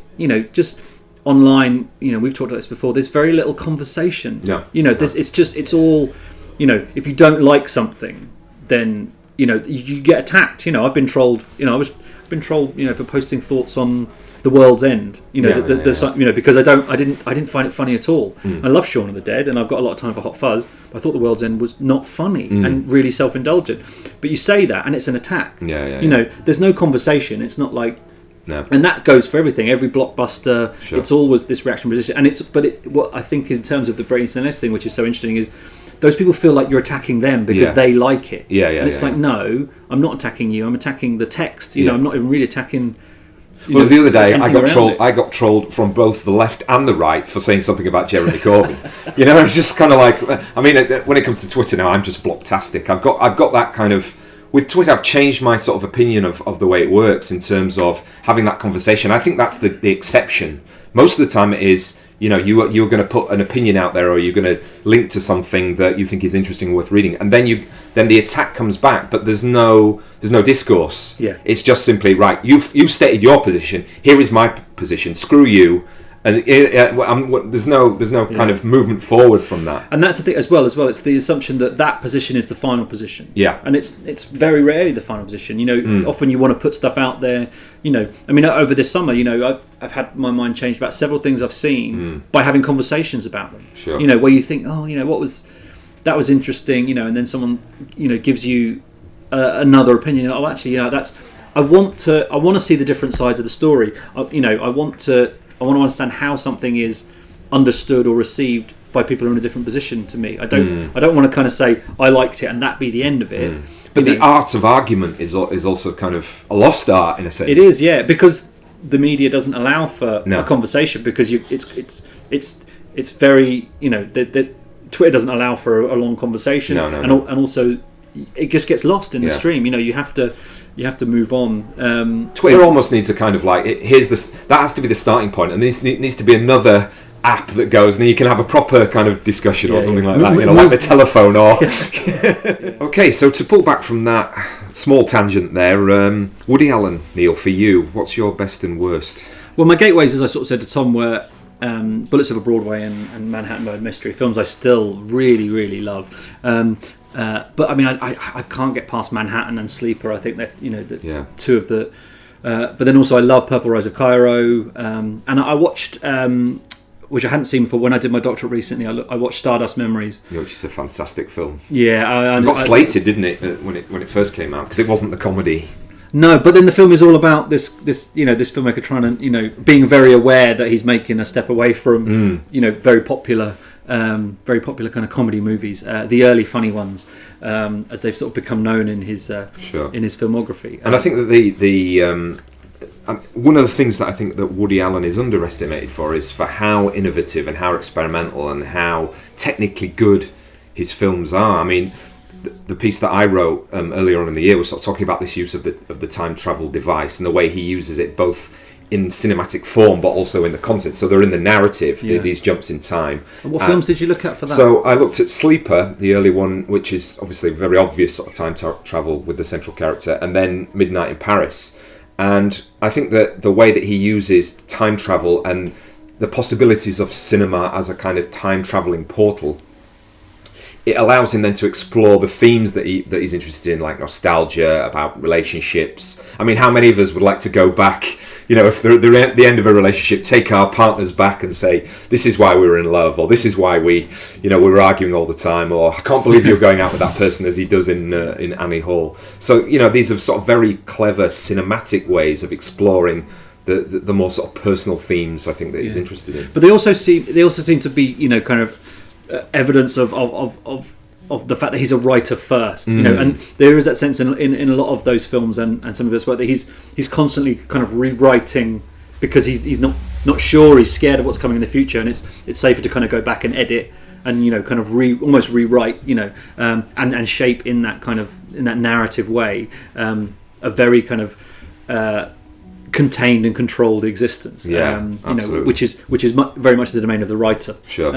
just. Online, we've talked about this before. There's very little conversation. It's all, if you don't like something, then you get attacked. I've been trolled. I've been trolled. For posting thoughts on The World's End. Because I didn't find it funny at all. I love Shaun of the Dead, and I've got a lot of time for Hot Fuzz. But I thought The World's End was not funny and really self-indulgent. But you say that, and it's an attack. There's no conversation. It's not like.
No.
And that goes for everything. Every blockbuster,
sure.
It's always this reaction position. And what I think in terms of the Brady Snell's thing, which is so interesting, is those people feel like you're attacking them because they like it. And it's like, no, I'm not attacking you. I'm attacking the text. I'm not even really attacking.
The other day I got trolled from both the left and the right for saying something about Jeremy Corbyn. It's just kind of like, I mean, when it comes to Twitter now, I'm just blocktastic. I've got that kind of. With Twitter, I've changed my sort of opinion of the way it works in terms of having that conversation. I think that's the exception. Most of the time it is, you're going to put an opinion out there, or you're going to link to something that you think is interesting or worth reading, and then the attack comes back, but there's no discourse. It's just simply, right, you've stated your position, here is my position, screw you. And there's no kind of movement forward from that. And that's the thing as well. It's the assumption that position is the final position. And it's very rarely the final position. Often you want to put stuff out there. I mean, over this summer, I've had my mind changed about several things I've seen by having conversations about them. Sure. Where you think, that was interesting. And then someone gives you another opinion. Oh, actually, that's. I want to see the different sides of the story. I want to understand how something is understood or received by people who are in a different position to me. I don't want to kind of say I liked it and that be the end of it. But the art of argument is also kind of a lost art in a sense. It is, because the media doesn't allow for a conversation, because it's very Twitter doesn't allow for a long conversation. And also it just gets lost in the stream. You have to move on. Twitter almost needs a kind of like, that has to be the starting point, and there needs to be another app that goes, and then you can have a proper kind of discussion or something like that, like the telephone or... Okay, so to pull back from that small tangent there, Woody Allen, Neil, for you, what's your best and worst? Well, my gateways, as I sort of said to Tom, were Bullets Over Broadway and Manhattan Murder Mystery, films I still really, really love.
But I mean, I can't get past Manhattan and Sleeper. I think that two of the. But then also I love Purple Rose of Cairo, and I watched, which I hadn't seen before when I did my doctorate recently. I watched Stardust Memories,
which is a fantastic film.
Yeah,
it got slated, didn't it, when it first came out, because it wasn't the comedy.
No, but then the film is all about this filmmaker trying to being very aware that he's making a step away from very popular kind of comedy movies, the early funny ones, as they've sort of become known in his filmography.
And I think that one of the things that I think that Woody Allen is underestimated for is for how innovative and how experimental and how technically good his films are. I mean, the piece that I wrote earlier on in the year was sort of talking about this use of the time travel device and the way he uses it both in cinematic form but also in the content. So they're in the narrative, these jumps in time.
And what films did you look at for that?
So I looked at Sleeper, the early one, which is obviously a very obvious sort of time travel with the central character, and then Midnight in Paris. And I think that the way that he uses time travel and the possibilities of cinema as a kind of time travelling portal, it allows him then to explore the themes that he's interested in, like nostalgia, about relationships. I mean, how many of us would like to go back, if they're at the end of a relationship, take our partners back and say, this is why we were in love, or this is why we were arguing all the time, or I can't believe you're going out with that person, as he does in Annie Hall. So, these are sort of very clever cinematic ways of exploring the more sort of personal themes, I think, that he's interested in.
But they also seem to be, kind of evidence of the fact that he's a writer first, and there is that sense in a lot of those films and some of his work that he's constantly kind of rewriting because he's not sure, he's scared of what's coming in the future, and it's safer to kind of go back and edit and kind of almost rewrite and shape in that narrative way a very kind of contained and controlled existence, which is very much the domain of the writer.
Sure.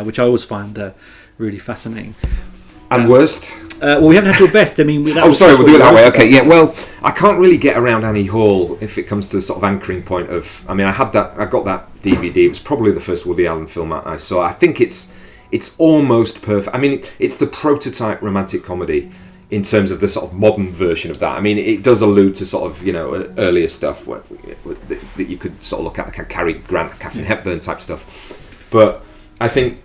Which I always find really fascinating.
And worst?
Well, we haven't had your best. I mean, we'll
do it that way. Okay, yeah. Well, I can't really get around Annie Hall if it comes to the sort of anchoring point of. I mean, I got that DVD. It was probably the first Woody Allen film I saw. I think it's almost perfect. I mean, it's the prototype romantic comedy in terms of the sort of modern version of that. I mean, it does allude to sort of, earlier stuff that you could sort of look at, the Cary Grant, Katharine Hepburn type stuff. But I think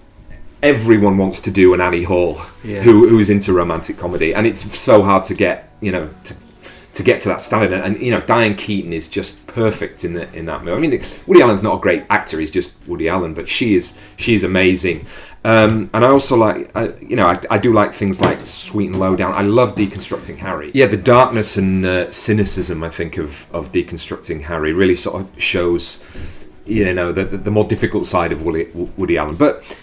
everyone wants to do an Annie Hall who is into romantic comedy, and it's so hard to get, to get to that standard. And Diane Keaton is just perfect in that movie. I mean, Woody Allen's not a great actor; he's just Woody Allen, but she's amazing. And I also like, I do like things like Sweet and Lowdown. I love Deconstructing Harry. Yeah, the darkness and cynicism, I think, of Deconstructing Harry really sort of shows, the more difficult side of Woody Allen. But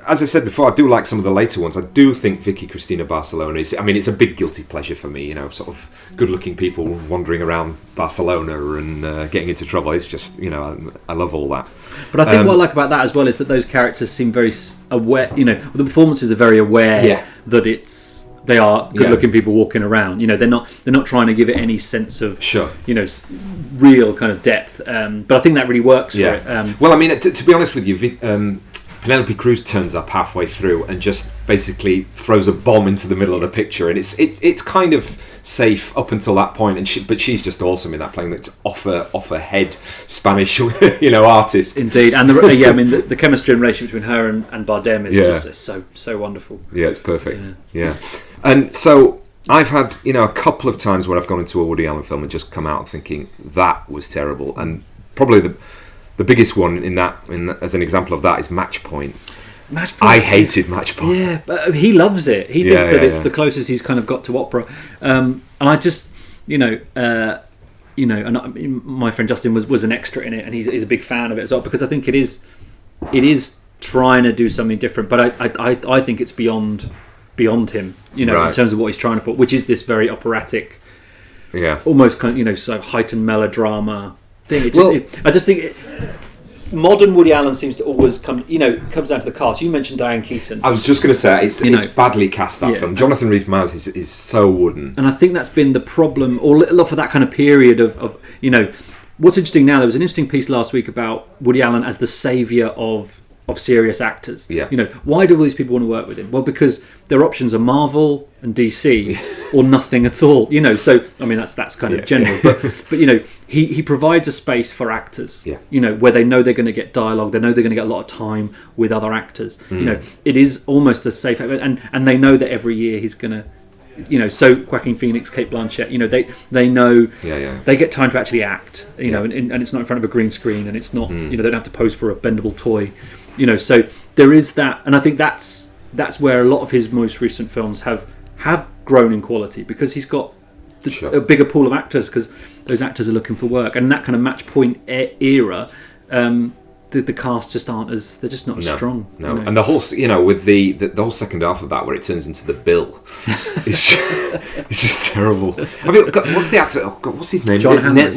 as I said before, I do like some of the later ones. I do think Vicky Cristina Barcelona is. I mean, it's a big guilty pleasure for me. Sort of good-looking people wandering around Barcelona and getting into trouble. It's just, I love all that.
But I think what I like about that as well is that those characters seem very aware. The performances are very aware that they are good-looking people walking around. They're not trying to give it any sense of real kind of depth. But I think that really works for it.
Well, I mean, to be honest with you, Penelope Cruz turns up halfway through and just basically throws a bomb into the middle of the picture, and it's kind of safe up until that point. But she's just awesome in that, playing that off her head Spanish artist.
Indeed, and the chemistry and relationship between her and Bardem is just so wonderful.
Yeah, it's perfect. Yeah. And so I've had a couple of times where I've gone into a Woody Allen film and just come out thinking that was terrible, and probably the biggest one as an example of that is Match Point. I hated Match Point.
Yeah, but he loves it. He thinks that it's the closest he's kind of got to opera. And I just, and my friend Justin was an extra in it, and he's a big fan of it as well, because I think it is trying to do something different. But I think it's beyond him, in terms of what he's trying to which is this very operatic, almost kind of, so heightened melodrama thing. I just think modern Woody Allen seems to always comes down to the cast. You mentioned Diane Keaton.
I was just going to say it's badly cast, that film. Jonathan Rhys-Meyers is so wooden,
and I think that's been the problem, or for that kind of period of what's interesting now. There was an interesting piece last week about Woody Allen as the saviour of of serious actors.
Yeah.
You know, why do all these people want to work with him? Well, because their options are Marvel and DC or nothing at all. You know, so I mean that's kind of general, but you know, he provides a space for actors.
Yeah.
You know, where they know they're going to get dialogue, they know they're going to get a lot of time with other actors. You know, it is almost a safe, and they know that every year he's going to. You know, so Joaquin Phoenix, Cate Blanchett, you know, they know they get time to actually act, you know, and it's not in front of a green screen, and it's not, you know, they don't have to pose for a bendable toy, you know, so there is that, and I think that's where a lot of his most recent films have grown in quality, because he's got a bigger pool of actors, because those actors are looking for work, and that kind of match point era, the cast just aren't as, they're just not as strong.
No,
you know?
and the whole, you know, with the whole second half of that where it turns into the Bill, it's just terrible. I mean, what's the actor? Oh God, what's his name?
John Hammond.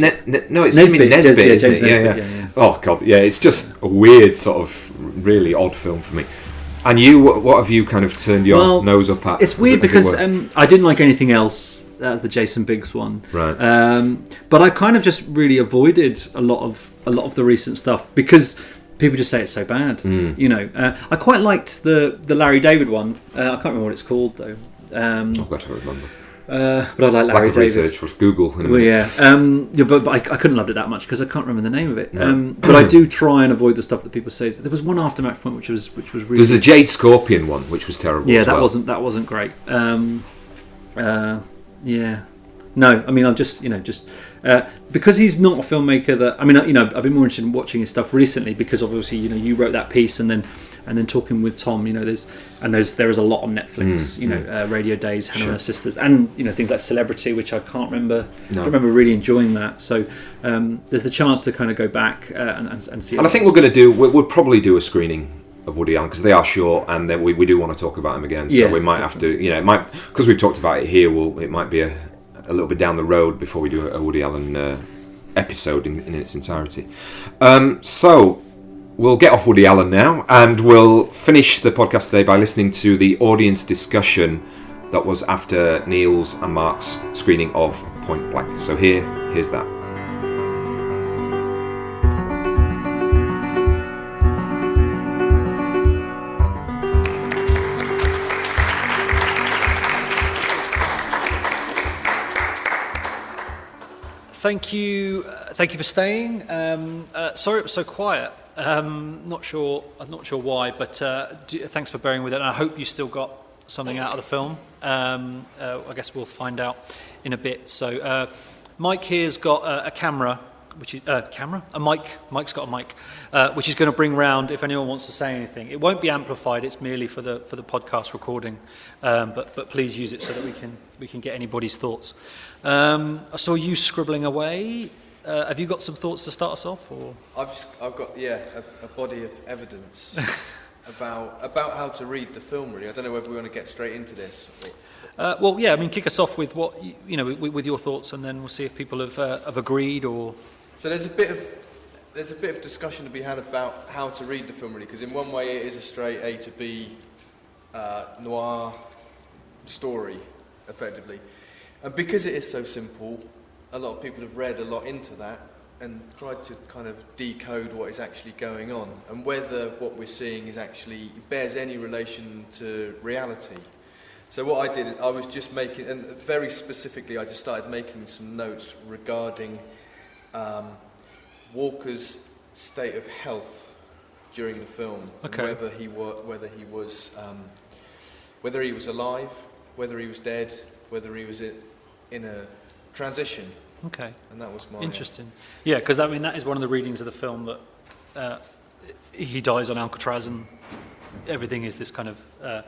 No, it's Nesbitt, isn't it?
Yeah.
Oh God, yeah, it's just a weird sort of really odd film for me. And you, what have you kind of turned your nose up at?
It's weird because I didn't like anything else. That was the Jason Biggs one,
right?
But I kind of just really avoided a lot of the recent stuff because people just say it's so bad. You know, I quite liked the Larry David one. I can't remember what it's called though.
I've got to remember.
But I like Larry David.
Research with Google.
Well, yeah, but I couldn't have loved it that much because I can't remember the name of it. No. But I do try and avoid the stuff that people say. There was one after Match Point which was really.
There's the Jade Scorpion one, which was terrible.
Yeah,
as well.
that wasn't great. Yeah, no. I mean, I'm just because he's not a filmmaker that. I mean, you know, I've been more interested in watching his stuff recently because obviously, you know, you wrote that piece and then talking with Tom, you know, there is a lot on Netflix. You know, Radio Days, Hannah and Her Sisters, and you know things like Celebrity, which I can't remember. I remember really enjoying that. So there's the chance to kind of go back and see.
And I think we'll probably do a screening of Woody Allen because they are short, and then we do want to talk about him again. So we might have to, you know, it might, because we've talked about it here. It might be a little bit down the road before we do a Woody Allen episode in its entirety. So we'll get off Woody Allen now, and we'll finish the podcast today by listening to the audience discussion that was after Neil's and Mark's screening of Point Blank. So here's that.
Thank you for staying. Sorry it was so quiet. Not sure why, but thanks for bearing with it. And I hope you still got something out of the film. I guess we'll find out in a bit. So Mike here's got a camera, which is a mic. Mike's got a mic, which he's going to bring round if anyone wants to say anything. It won't be amplified. It's merely for the podcast recording. But please use it so that we can get anybody's thoughts. I saw you scribbling away. Have you got some thoughts to start us off? Or
I've got a body of evidence about how to read the film. Really, I don't know whether we want to get straight into this.
Well, yeah. I mean, kick us off with what you know with your thoughts, and then we'll see if people have agreed or.
So there's a bit of discussion to be had about how to read the film, really, because in one way it is a straight A to B noir story, effectively. And because it is so simple, a lot of people have read a lot into that and tried to kind of decode what is actually going on and whether what we're seeing is actually bears any relation to reality. So what I did is I was just making, and very specifically I just started making some notes regarding Walker's state of health during the film.
Okay.
Whether he was alive, whether he was dead, whether he was in a transition.
Okay.
And that was my...
Interesting. Yeah, because I mean that is one of the readings of the film that he dies on Alcatraz and everything is this kind of sort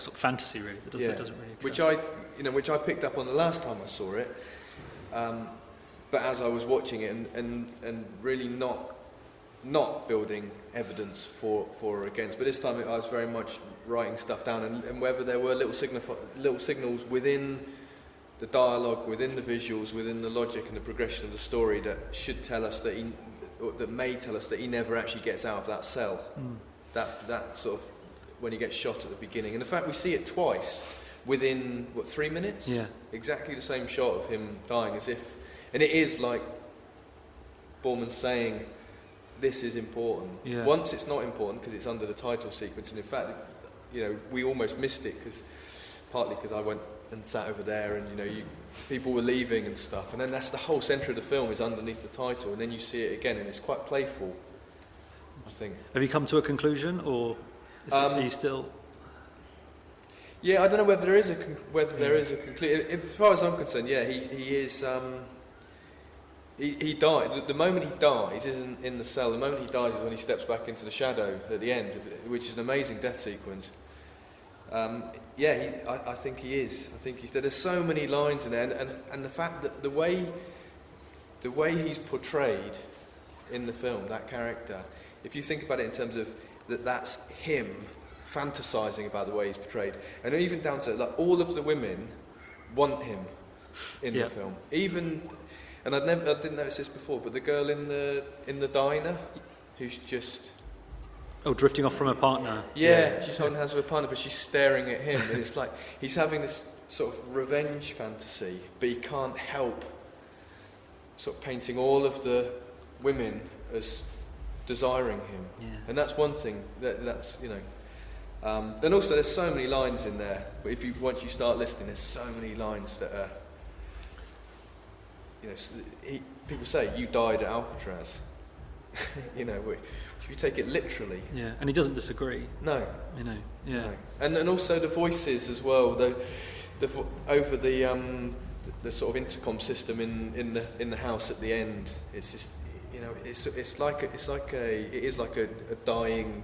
of fantasy really. That doesn't really occur. Which I picked up on the last time I saw it. But as I was watching it and really not building evidence for or against, but this time I was very much writing stuff down and whether there were little signals within the dialogue, within the visuals, within the logic and the progression of the story that should tell us that may tell us that he never actually gets out of that cell. That sort of when he gets shot at the beginning, and in fact we see it twice within 3 minutes. Yeah,
exactly the same shot of him dying, as if, and it is like Boorman saying, this is important.
Yeah.
Once it's not important because it's under the title sequence, and in fact, we almost missed it partly because I went and sat over there, and people were leaving and stuff, and then that's the whole centre of the film is underneath the title, and then you see it again, and it's quite playful, I think.
Have you come to a conclusion, or are you still?
Yeah, I don't know whether there is a conclusion. As far as I'm concerned, yeah, he is. He died. The moment he dies isn't in the cell. The moment he dies is when he steps back into the shadow at the end, which is an amazing death sequence. I think he is. I think he's dead. There's so many lines in there, and the fact that the way he's portrayed in the film, that character, if you think about it in terms of that's him fantasizing about the way he's portrayed, and even down to all of the women want him in the film, even. And I didn't notice this before, but the girl in the diner, who's just
drifting off from her partner.
Yeah, she's holding hands with her partner, but she's staring at him, and it's like he's having this sort of revenge fantasy, but he can't help sort of painting all of the women as desiring him, and that's one thing. That's and also there's so many lines in there. But once you start listening, there's so many lines that are. People say you died at Alcatraz. If you take it literally.
Yeah, and he doesn't disagree.
No.
Yeah.
No. And also the voices as well. Over the sort of intercom system in the house at the end. It's just it is like a dying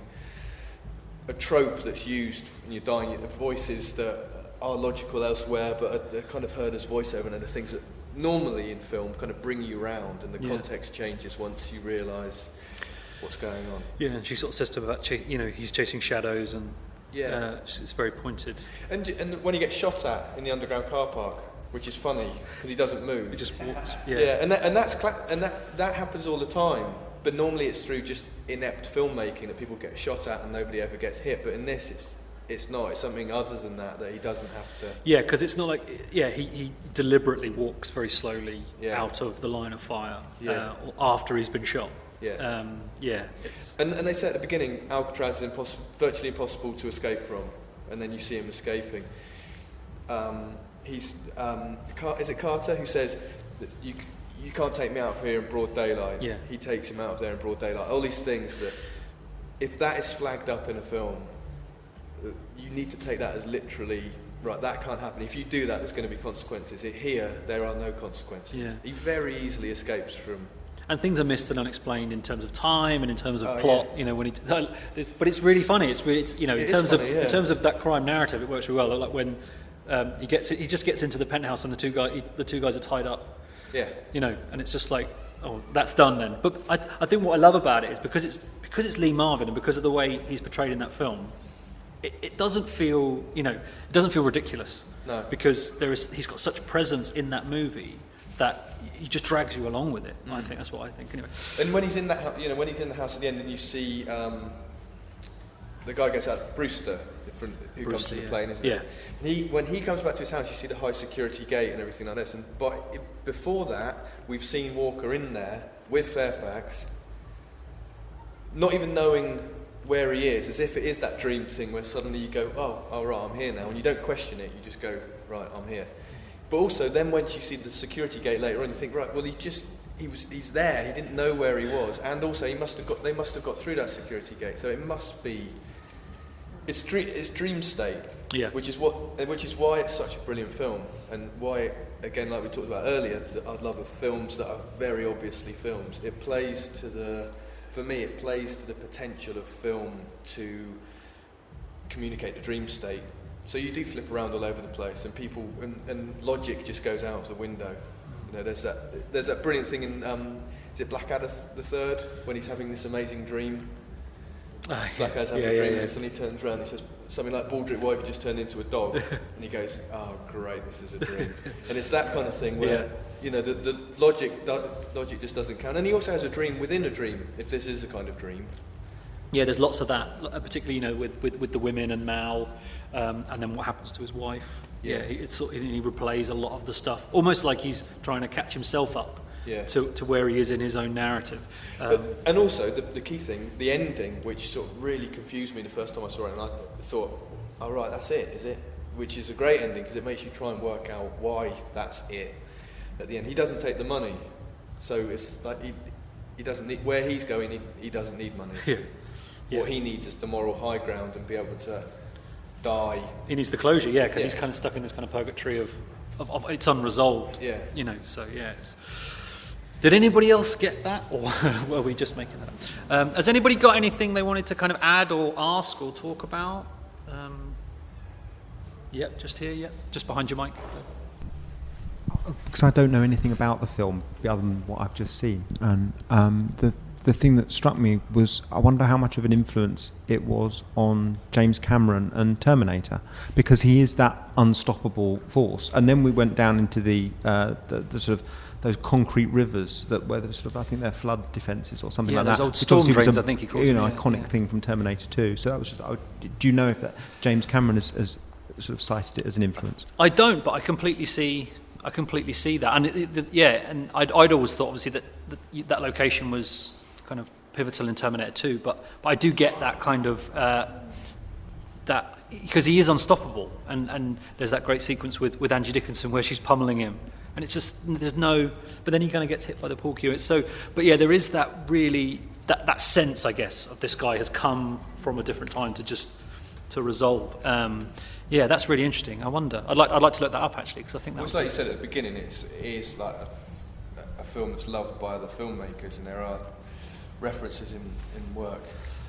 a trope that's used when you're dying. Voices that are logical elsewhere, but are kind of heard as voiceover, and are the things that normally in film kind of bring you round, and the context changes once you realise what's going on.
Yeah, and she sort of says to him about he's chasing shadows, and it's very pointed.
And when he gets shot at in the underground car park, which is funny because he doesn't move.
He just walks.
And that happens all the time. But normally it's through just inept filmmaking that people get shot at and nobody ever gets hit. But in this, it's not. It's something other than that he doesn't have to.
Yeah, because it's not like he deliberately walks very slowly out of the line of fire after he's been shot. It's
and they say at the beginning Alcatraz is virtually impossible to escape from, and then you see him escaping. Is it Carter who says that you can't take me out of here in broad daylight?
Yeah.
He takes him out of there in broad daylight. All these things that, if that is flagged up in a film, you need to take that as literally, right, that can't happen. If you do that, there's going to be consequences. Here, there are no consequences.
Yeah.
He very easily escapes from...
And things are missed and unexplained in terms of time and in terms of plot. When but it's really funny. In terms of that crime narrative, it works really well. Like when he just gets into the penthouse and the two guys are tied up.
Yeah.
And it's just like, oh, that's done then. But I think what I love about it is because it's Lee Marvin and because of the way he's portrayed in that film, it doesn't feel ridiculous.
No.
Because he's got such presence in that movie that he just drags you along with it. I think that's what I think anyway.
And when he's in that, when he's in the house at the end, and you see the guy gets out, Brewster, who comes to the plane, isn't it? And when he comes back to his house, you see the high security gate and everything like this. But before that, we've seen Walker in there with Fairfax, not even knowing where he is, as if it is that dream thing where suddenly you go, oh right, I'm here now, and you don't question it, you just go, right, I'm here. But also then once you see the security gate later on, you think, right, well he's there, he didn't know where he was, and also they must have got through that security gate, so it must be it's dream state, which is why it's such a brilliant film, and why, again, like we talked about earlier, that I love of films that are very obviously films. It plays to the potential of film to communicate the dream state. So you do flip around all over the place, and people and logic just goes out of the window. There's that brilliant thing in is it Blackadder the Third, when he's having this amazing dream. Blackadder's having a dream, and suddenly he turns around and he says something like, "Baldrick, why have you just turned into a dog?" And he goes, "Oh, great, this is a dream." And it's that kind of thing where the logic just doesn't count. And he also has a dream within a dream, if this is a kind of dream.
Yeah, there's lots of that, particularly with the women and Mal, and then what happens to his wife. Yeah, he replays a lot of the stuff, almost like he's trying to catch himself up to where he is in his own narrative.
And also the key thing, the ending, which sort of really confused me the first time I saw it, and I thought, oh right, that's it, is it? Which is a great ending because it makes you try and work out why that's it at the end. He doesn't take the money, so it's like he doesn't need, where he's going, he doesn't need money. What he needs is the moral high ground and be able to die.
He needs the closure, because he's kind of stuck in this kind of purgatory of it's unresolved. So did anybody else get that, or were we just making that up? Has anybody got anything they wanted to kind of add or ask or talk about? Just here, just behind your mic.
Because I don't know anything about the film other than what I've just seen, and the thing that struck me was, I wonder how much of an influence it was on James Cameron and Terminator, because he is that unstoppable force. And then we went down into the sort of those concrete rivers where there was sort of, I think they're flood defences or something like that.
Old storm drains, I think he called them.
Iconic thing from Terminator 2. So that was just. Do you know if that James Cameron has sort of cited it as an influence?
I don't, but I completely see that, and I'd always thought obviously that location was kind of pivotal in Terminator 2, but I do get that kind of that, because he is unstoppable, and there's that great sequence with Angie Dickinson where she's pummeling him, and it's just but then he kind of gets hit by the pool cue. It's so, but there is that really that sense, I guess, of this guy has come from a different time to resolve. That's really interesting. I wonder. I'd like to look that up actually, because I think that.
Well, it's like you said at the beginning. It is like a film that's loved by the filmmakers, and there are references in work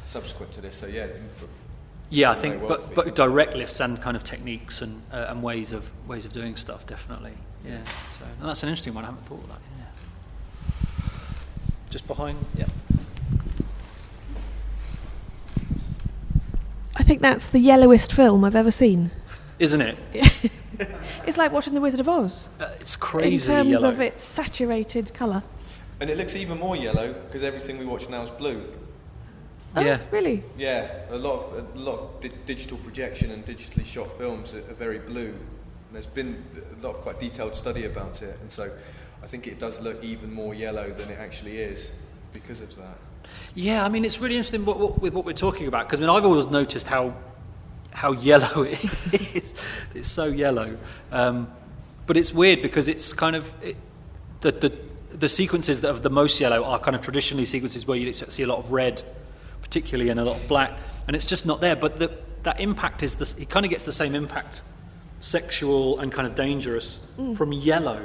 subsequent to this. So
I think, but direct lifts and kind of techniques and ways of doing stuff, definitely. Yeah. So and that's an interesting one. I haven't thought of that. Yeah. Just behind. Yeah.
I think that's the yellowest film I've ever seen.
Isn't it?
It's like watching The Wizard of Oz.
It's crazy
in terms
yellow.
of its saturated colour.
And it looks even more yellow because everything we watch now is blue.
Oh, really?
Yeah, a lot of digital projection and digitally shot films are very blue. And there's been a lot of quite detailed study about it, and so I think it does look even more yellow than it actually is because of that.
Yeah, I mean, it's really interesting with what we're talking about, because I've always noticed how yellow it is. It's so yellow, but it's weird because it's kind of the sequences that are the most yellow are kind of traditionally sequences where you see a lot of red, particularly, and a lot of black, and it's just not there. But that impact is it kind of gets the same impact, sexual and kind of dangerous, from yellow.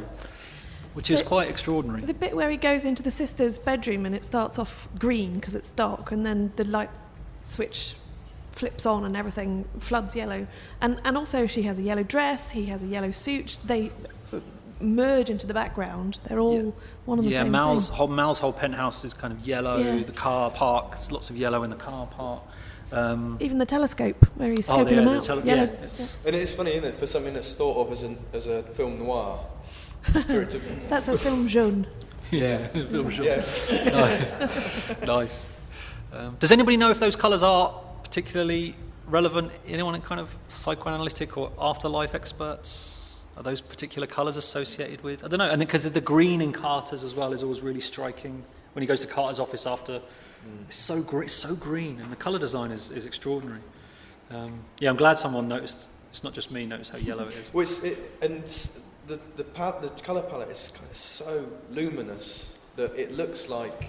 Which is quite extraordinary. The
bit where he goes into the sister's bedroom and it starts off green because it's dark, and then the light switch flips on and everything floods yellow. And also she has a yellow dress, he has a yellow suit. They merge into the background. They're all one and the same thing.
Mal's whole penthouse is kind of yellow. Yeah. The car park, there's lots of yellow in the car park.
Even the telescope where he's scoping them out.
And it is funny, isn't it, for something that's thought of as a film noir.
That's a film jaune.
Film jaune. Nice. Does anybody know if those colours are particularly relevant? Anyone in kind of psychoanalytic or afterlife experts? Are those particular colours associated with? I don't know. And because the green in Carter's as well is always really striking. When he goes to Carter's office after, it's so green, and the colour design is extraordinary. I'm glad someone noticed. It's not just me noticed how yellow it is.
Well, the colour palette is kind of so luminous that it looks like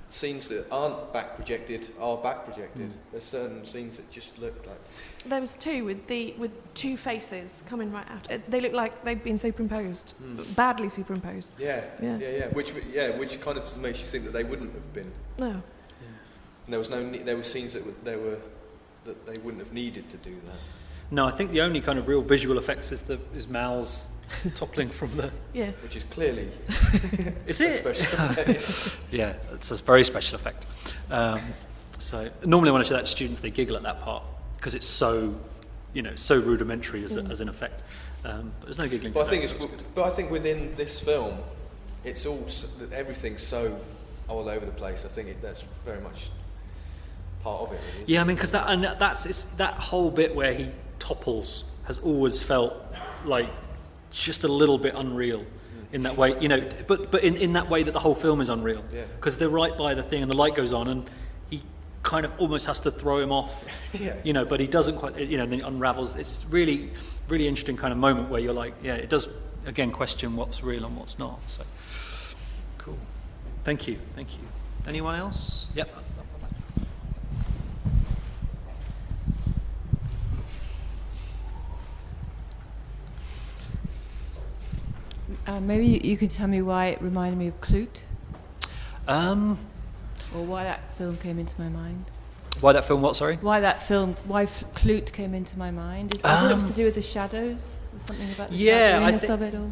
scenes that aren't back projected are back projected. There's certain scenes that just look like.
There was two with two faces coming right out. They look like they've been superimposed, badly superimposed.
Yeah. Which kind of makes you think that they wouldn't have been.
No.
Yeah. And there were scenes that they wouldn't have needed to do that.
No, I think the only kind of real visual effects is Mal's toppling from the...
Yes.
Which is clearly...
Is it?
Special effect.
Yeah, it's a very special effect. So normally when I show that to students, they giggle at that part because it's so rudimentary as an effect. But there's no giggling.
But I think within this film, it's all everything's so all over the place. I think that's very much part of it. Really.
Yeah, I mean, because that whole bit where he topples has always felt like just a little bit unreal. in that way, but in that way that the whole film is unreal.
Yeah.
Because they're right by the thing and the light goes on and he kind of almost has to throw him off,
Yeah.
But he doesn't quite, then it unravels. It's really, really interesting kind of moment where you're like, it does, again, question what's real and what's not. So, cool. Thank you. Anyone else? Yep.
Maybe you could tell me why it reminded me of Clute, or why that film came into my mind.
Why that film? What? Sorry.
Why Clute came into my mind? I thought it was to do with the shadows, or something about the shadows of it all.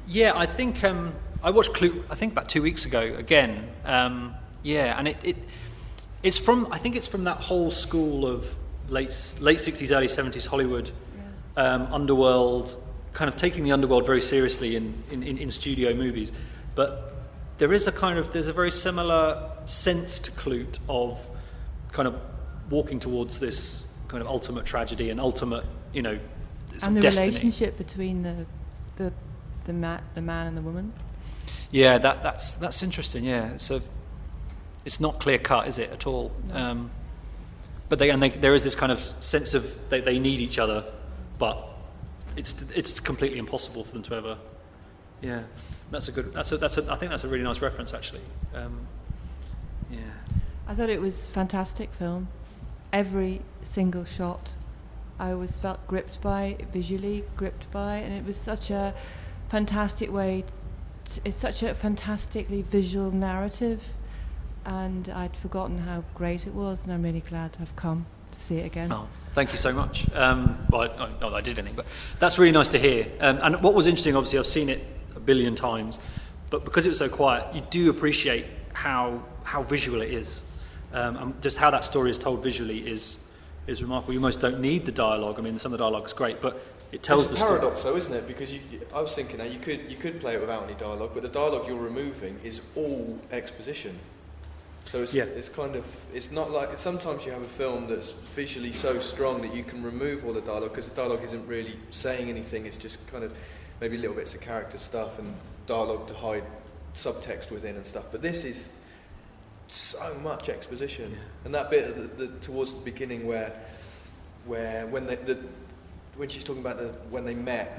Yeah, I think I watched Clute. I think about 2 weeks ago again. And it's from that whole school of late 60s, early 70s Hollywood underworld, kind of taking the underworld very seriously in studio movies. But there's a very similar sense to Clute of kind of walking towards this kind of ultimate tragedy and ultimate,
and the
destiny.
Relationship between the man and the woman.
Yeah, that's interesting. Yeah, it's not clear cut, is it, at all?
No.
But there is this kind of sense of they need each other, but it's completely impossible for them to ever. Yeah, I think that's a really nice reference, actually.
I thought it was a fantastic film. Every single shot I always felt visually gripped by, and it was such a fantastic way. It's such a fantastically visual narrative, and I'd forgotten how great it was, and I'm really glad to have come to see it again.
Oh, thank you so much. Not that I did anything, but that's really nice to hear. And what was interesting, obviously, I've seen it a billion times, but because it was so quiet, you do appreciate how visual it is. And just how that story is told visually is remarkable. You almost don't need the dialogue. I mean, some of the dialogue is great, but it tells the story.
It's a paradox, though, isn't it? Because I was thinking, you could play it without any dialogue, but the dialogue you're removing is all exposition. So it's kind of, it's not like, sometimes you have a film that's visually so strong that you can remove all the dialogue, because the dialogue isn't really saying anything. It's just kind of maybe little bits of character stuff and dialogue to hide subtext within and stuff. But this is so much exposition, and that bit towards the beginning where when she's talking about when they met,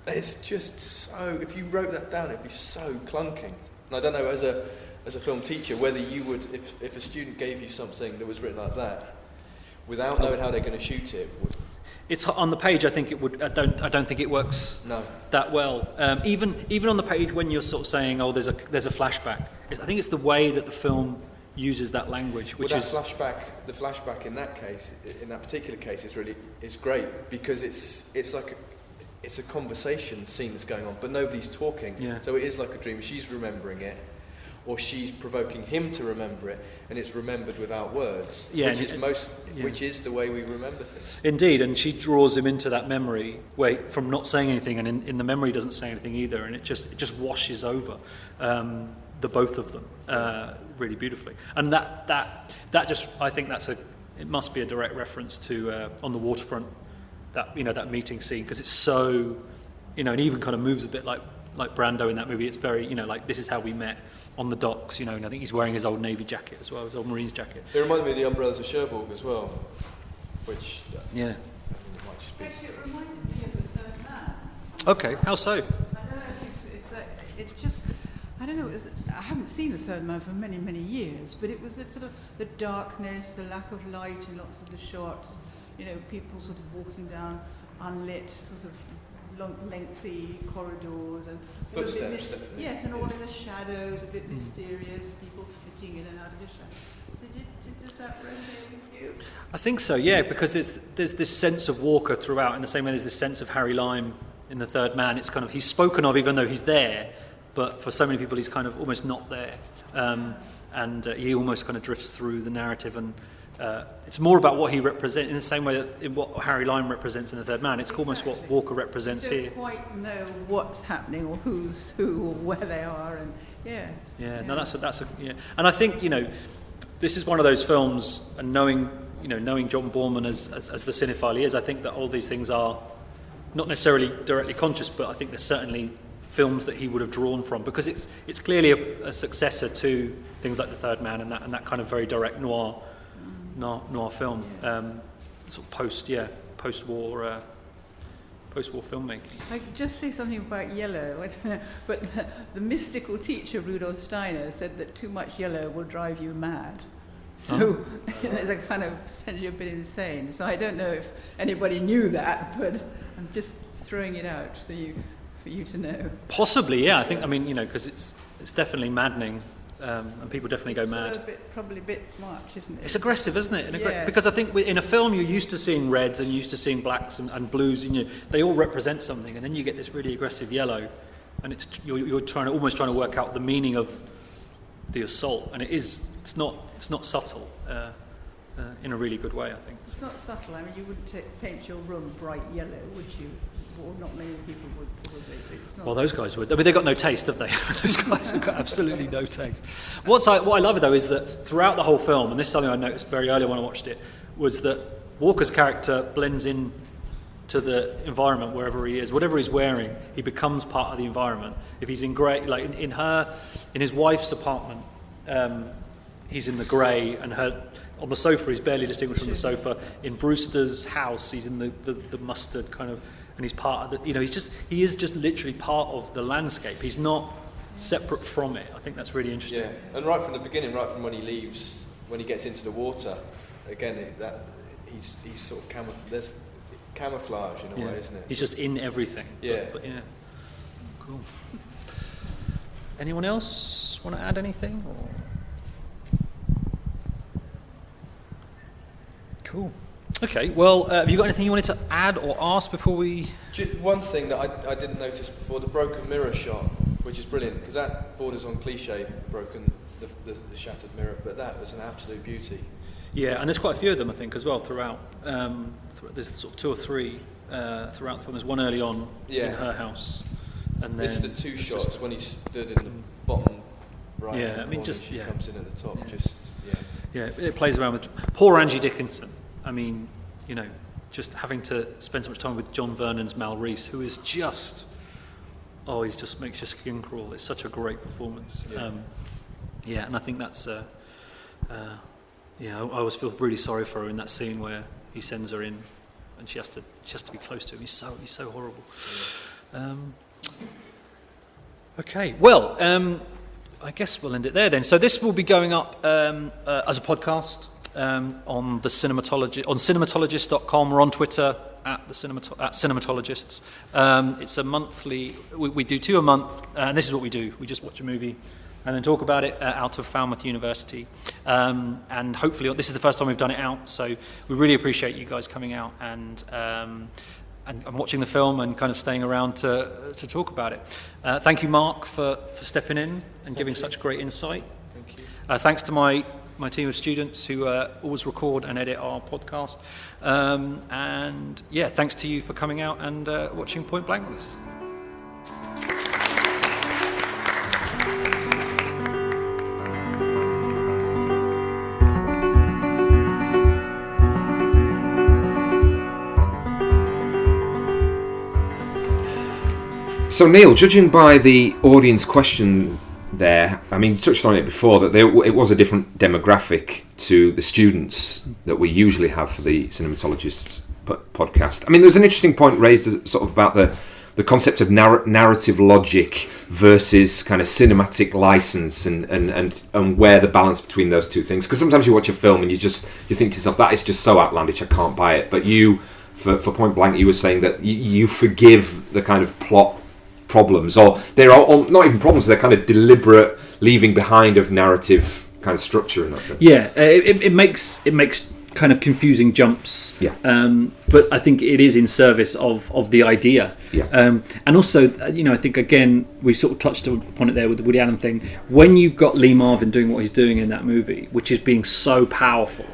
it's just so. If you wrote that down, it'd be so clunking. And I don't know, as a film teacher, whether you would, if a student gave you something that was written like that, without knowing how they're going to shoot it.
It's on the page. I think it would. I don't think it works that well. Even on the page when you're sort of saying, "Oh, there's a flashback." I think it's the way that the film uses that language, which is
the flashback in that case, in that particular case, is great because it's like it's a conversation scene that's going on, but nobody's talking.
Yeah.
So it is like a dream. She's remembering it, or she's provoking him to remember it, and it's remembered without words.
Yeah,
which is the way we remember things.
Indeed, and she draws him into that memory from not saying anything, and in the memory doesn't say anything either, and it just washes over the both of them really beautifully. And that just, I think it must be a direct reference to On the Waterfront, that meeting scene, because it's so, and even kind of moves a bit like Brando in that movie. It's very, like this is how we met on the docks, and I think he's wearing his old Navy jacket as well, his old Marines jacket.
It reminded me of the Umbrellas of Cherbourg as well, which
yeah.
It might just be.
Actually, it reminded me of The Third Man.
Okay, how so?
I don't know it's just, I don't know, I haven't seen The Third Man for many, many years, but it was the sort of the darkness, the lack of light in lots of the shots, people sort of walking down unlit, sort of lengthy corridors and
footsteps.
Yes, and all in the shadows, a bit mysterious, people fitting in and out of the shadows. Does that resonate with you?
I think so, yeah, because there's this sense of Walker throughout, in the same way there's this sense of Harry Lime in The Third Man. It's kind of, he's spoken of even though he's there, but for so many people he's kind of almost not there, and he almost kind of drifts through the narrative, and it's more about what he represents, in the same way that in what Harry Lime represents in The Third Man. It's almost what Walker represents here.
You don't quite know what's happening or who's who or where they are, and yes.
Yeah, no, that's a yeah. And I think this is one of those films, and knowing John Boorman as the cinephile he is, I think that all these things are not necessarily directly conscious, but I think there's certainly films that he would have drawn from, because it's clearly a successor to things like The Third Man and that kind of very direct noir film, sort of post-war filmmaking.
I could just say something about yellow. I don't know, but the mystical teacher Rudolf Steiner said that too much yellow will drive you mad. So there's a kind of send you a bit insane. So I don't know if anybody knew that, but I'm just throwing it out for you to know.
Possibly, yeah. I think, because it's definitely maddening, and people definitely go mad.
Probably a bit much, isn't it?
It's aggressive, isn't it?
Yeah.
Because I think in a film you're used to seeing reds and you're used to seeing blacks and blues, and they all represent something, and then you get this really aggressive yellow, and you're almost trying to work out the meaning of the assault, and it's not subtle in a really good way, I think.
It's not subtle. I mean, you wouldn't paint your room bright yellow, would you? Or not many people would probably. It's not.
Well, those guys would. I mean, they've got no taste, have they? Those guys have got absolutely no taste. What I love, though, is that throughout the whole film, and this is something I noticed very early when I watched it, was that Walker's character blends in to the environment wherever he is. Whatever he's wearing, he becomes part of the environment. If he's in grey, like in his wife's apartment, he's in the grey, and on the sofa he's barely distinguished from the sofa. In Brewster's house, he's in the mustard kind of, and he's part of the. He is just literally part of the landscape. He's not separate from it. I think that's really interesting.
Yeah, and right from the beginning, right from when he leaves, when he gets into the water, again, he's sort of there's camouflage in a way, isn't it?
He's just in everything.
Yeah.
But yeah. Cool. Anyone else want to add anything? Or? Cool. Okay, well, have you got anything you wanted to add or ask before we...
One thing that I didn't notice before, the broken mirror shot, which is brilliant, because that borders on cliche, the shattered mirror, but that was an absolute beauty.
Yeah, and there's quite a few of them, I think, as well, throughout. There's sort of 2 or 3 throughout the film. There's one early on in her house. And then
it's the 2 shots when he stood in the bottom right.
Yeah, I mean,
she comes in at the top.
Yeah, it plays around with poor Angie Dickinson. I mean, just having to spend so much time with John Vernon's Mal Reese, who is just, he just makes your skin crawl. It's such a great performance. Yeah, and I think that's, I always feel really sorry for her in that scene where he sends her in, and she has to be close to him. He's so horrible. Okay, well, I guess we'll end it there then. So this will be going up as a podcast on the cinematologist.com. We're on Twitter at cinematologists. It's a monthly. We do 2 a month, and this is what we do. We just watch a movie and then talk about it out of Falmouth University. And hopefully this is the first time we've done it out, so we really appreciate you guys coming out and watching the film and kind of staying around to talk about it. Thank you, Mark, for stepping in and giving such great insight.
Thank you.
Thanks to my team of students who always record and edit our podcast. And thanks to you for coming out and watching Point Blank with us.
So Neil, judging by the audience question there, I mean, you touched on it before, that it was a different demographic to the students that we usually have for the Cinematologists podcast. I mean, there's an interesting point raised sort of about the concept of narrative logic versus kind of cinematic license and where the balance between those two things. Because sometimes you watch a film and you think to yourself, that is just so outlandish, I can't buy it. But you, for Point Blank, you were saying that you forgive the kind of plot problems, or they're not even problems, they're kind of deliberate leaving behind of narrative kind of structure in that sense.
Yeah, it makes kind of confusing jumps.
Yeah.
But I think it is in service of the idea.
Yeah.
And also, I think again we sort of touched upon it there with the Woody Allen thing. When you've got Lee Marvin doing what he's doing in that movie, which is being so powerful,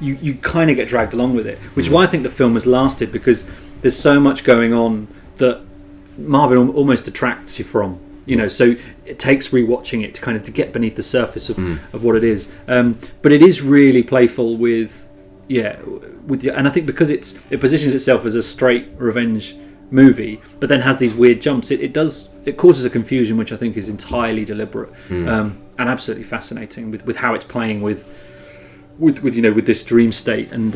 you kind of get dragged along with it. Which is why I think the film has lasted, because there's so much going on that Marvin almost detracts you from, so it takes rewatching it to kind of to get beneath the surface of what it is. But it is really playful with and I think because it positions itself as a straight revenge movie, but then has these weird jumps. It causes a confusion which I think is entirely deliberate, and absolutely fascinating with how it's playing with this dream state, and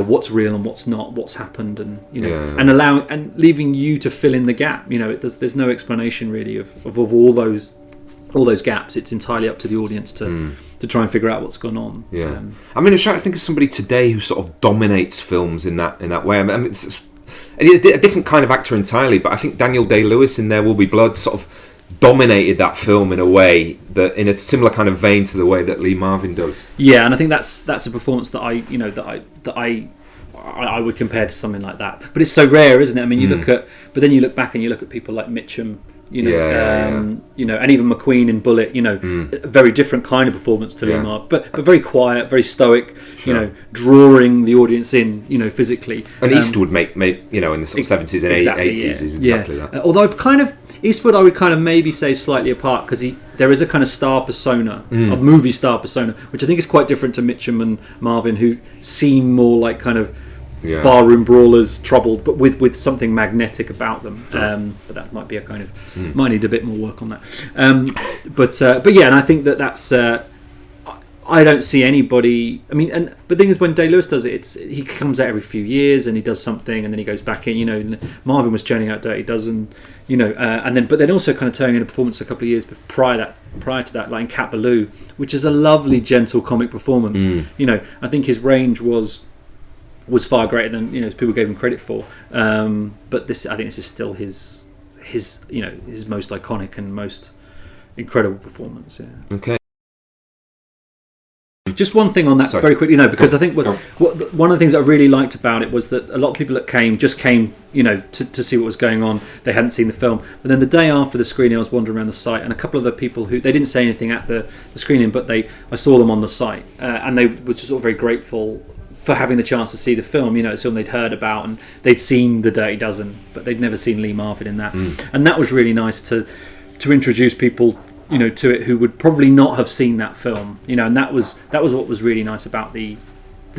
what's real and what's not, what's happened, and and allowing and leaving you to fill in the gap. There's no explanation really of all those gaps. It's entirely up to the audience to try and figure out what's gone on.
I mean, I'm trying to think of somebody today who sort of dominates films in that way. I mean, it is a different kind of actor entirely, but I think Daniel Day-Lewis in There Will Be Blood sort of dominated that film in a way that, in a similar kind of vein to the way that Lee Marvin does.
Yeah, and I think that's a performance that I would compare to something like that. But it's so rare, isn't it? I mean, you look back and you look at people like Mitchum, and even McQueen in Bullet, a very different kind of performance to Lee Marvin, but very quiet, very stoic, drawing the audience in, physically.
And Eastwood made in the sort of 70s and 80s is exactly that.
Although Eastwood I would kind of maybe say slightly apart, because there is a kind of star persona, a movie star persona, which I think is quite different to Mitchum and Marvin, who seem more like kind of barroom brawlers, troubled, but with something magnetic about them. But that might be a kind of might need a bit more work on that. But and I think that's. I don't see anybody. I mean, but the thing is, when Day-Lewis does it, he comes out every few years and he does something, and then he goes back in. Marvin was churning out Dirty Dozen, but then also kind of turning in a performance a couple of years prior to that, like in Cat Ballou, which is a lovely, gentle comic performance. I think his range was far greater than people gave him credit for. But I think this is still his most iconic and most incredible performance. Yeah.
Okay.
Just one thing on that very quickly, because I think one of the things I really liked about it was that a lot of people that came to see what was going on. They hadn't seen the film, but then the day after the screening, I was wandering around the site, and a couple of the people who they didn't say anything at the screening, but I saw them on the site, and they were just sort of very grateful for having the chance to see the film. It's a film they'd heard about, and they'd seen The Dirty Dozen, but they'd never seen Lee Marvin in that, and that was really nice to introduce people to it who would probably not have seen that film, and that was what was really nice about the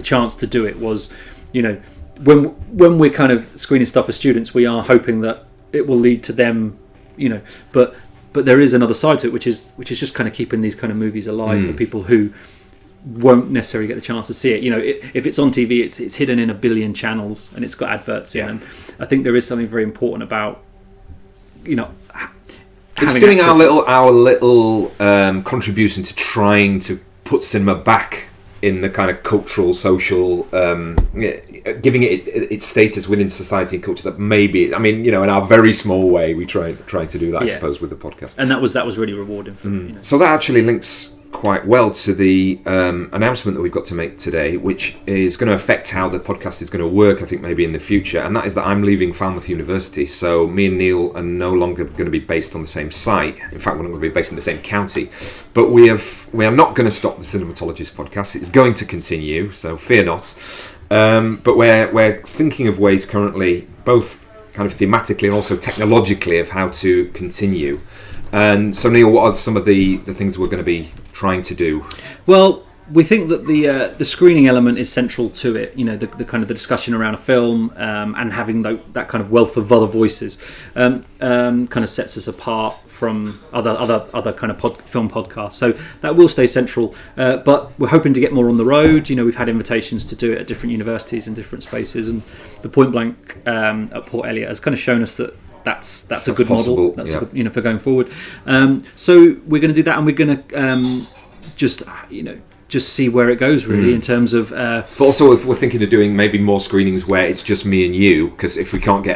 chance to do it was, when we're kind of screening stuff for students, we are hoping that it will lead to them, but there is another side to it, which is just kind of keeping these kind of movies alive for people who won't necessarily get the chance to see it. If it's on TV, it's hidden in a billion channels and it's got adverts in, and I think there is something very important about
it's doing our little contribution to trying to put cinema back in the kind of cultural, social, giving it its status within society and culture that maybe, in our very small way, we try to do that, I suppose, with the podcast.
And that was really rewarding for me.
So that actually links quite well to the announcement that we've got to make today, which is going to affect how the podcast is going to work, I think, maybe in the future, and that is that I'm leaving Falmouth University, so me and Neil are no longer going to be based on the same site. In fact, we're not going to be based in the same county, but we are not going to stop the Cinematologist podcast. It's going to continue, so fear not. But we're thinking of ways currently, both kind of thematically and also technologically, of how to continue. And so, Neil, what are some of the things we're going to be trying to do? Well,
we think that the screening element is central to it. The kind of the discussion around a film, and having that kind of wealth of other voices, kind of sets us apart from other kind of film podcasts. So that will stay central. But we're hoping to get more on the road. We've had invitations to do it at different universities and different spaces, and the Point Blank at Port Eliot has kind of shown us that that's a good model. That's a good, for going forward. So we're going to do that, and we're going to just see where it goes, really, in terms of.
But also, if we're thinking of doing maybe more screenings where it's just me and you, because if we can't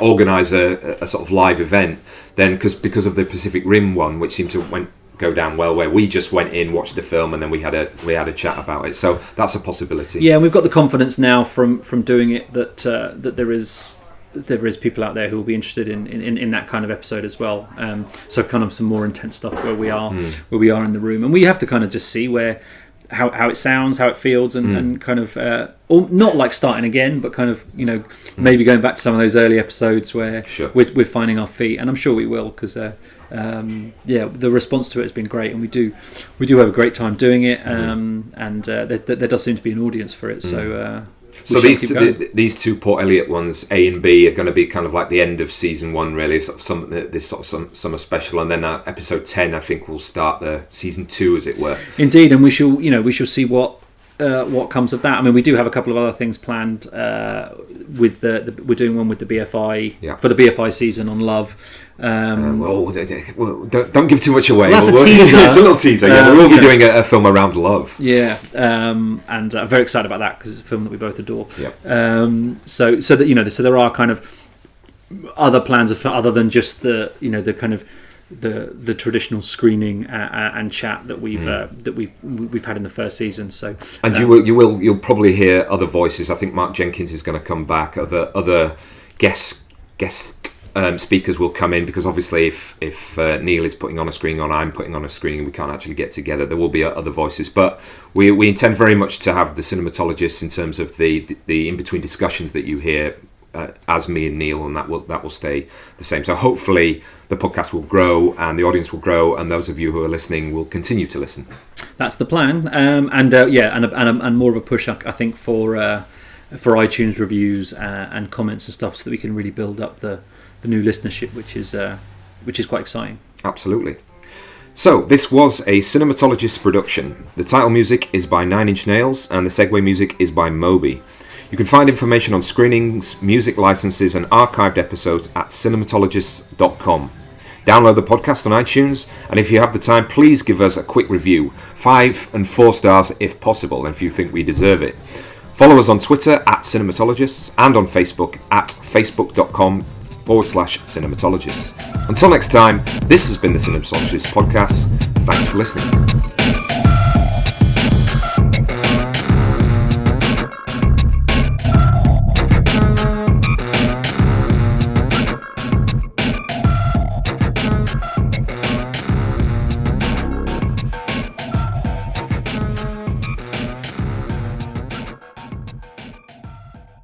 organise a sort of live event, then because of the Pacific Rim one, which seemed to go down well, where we just went in, watched the film, and then we had a chat about it. So that's a possibility.
Yeah, and we've got the confidence now from doing it that there is people out there who will be interested in that kind of episode as well. So kind of some more intense stuff where we are in the room, and we have to kind of just see how it sounds, how it feels, and kind of or not like starting again, but kind of maybe going back to some of those early episodes where we're finding our feet, and I'm sure we will, because the response to it has been great, and we do have a great time doing it, and there does seem to be an audience for it. So.
So
we shall keep going.
these two Port Eliot ones, A and B, are going to be kind of like the end of season 1, really, sort of this sort of summer special, and then episode 10, I think, will start the season 2, as it were.
Indeed, and we shall see what comes of that. I mean, we do have a couple of other things planned. With we're doing one with the BFI for the BFI season on love.
Don't give too much away.
Well, that's a teaser.
It's a little teaser. Yeah, we'll be doing a film around love.
Yeah, and I'm very excited about that because it's a film that we both adore.
Yep.
So that so there are kind of other plans other than just the kind of the traditional screening and chat that we've had in the first season. So
and you'll probably hear other voices. I think Mark Jenkins is going to come back. Other guest speakers will come in, because obviously if Neil is putting on a screening or I'm putting on a screening, we can't actually get together. There will be other voices, but we intend very much to have the cinematologists in terms of the in between discussions that you hear. As me and Neil, and that will stay the same. So hopefully the podcast will grow and the audience will grow, and those of you who are listening will continue to listen.
That's the plan, and more of a push, I think, for iTunes reviews and comments and stuff, so that we can really build up the new listenership, which is quite exciting.
Absolutely. So this was a Cinematologist production. The title music is by Nine Inch Nails, and the segue music is by Moby. You can find information on screenings, music licenses, and archived episodes at cinematologists.com. Download the podcast on iTunes, and if you have the time, please give us a quick review. 5 and 4 stars if possible, and if you think we deserve it. Follow us on Twitter at Cinematologists, and on Facebook at facebook.com/cinematologists. Until next time, this has been the Cinematologists Podcast. Thanks for listening.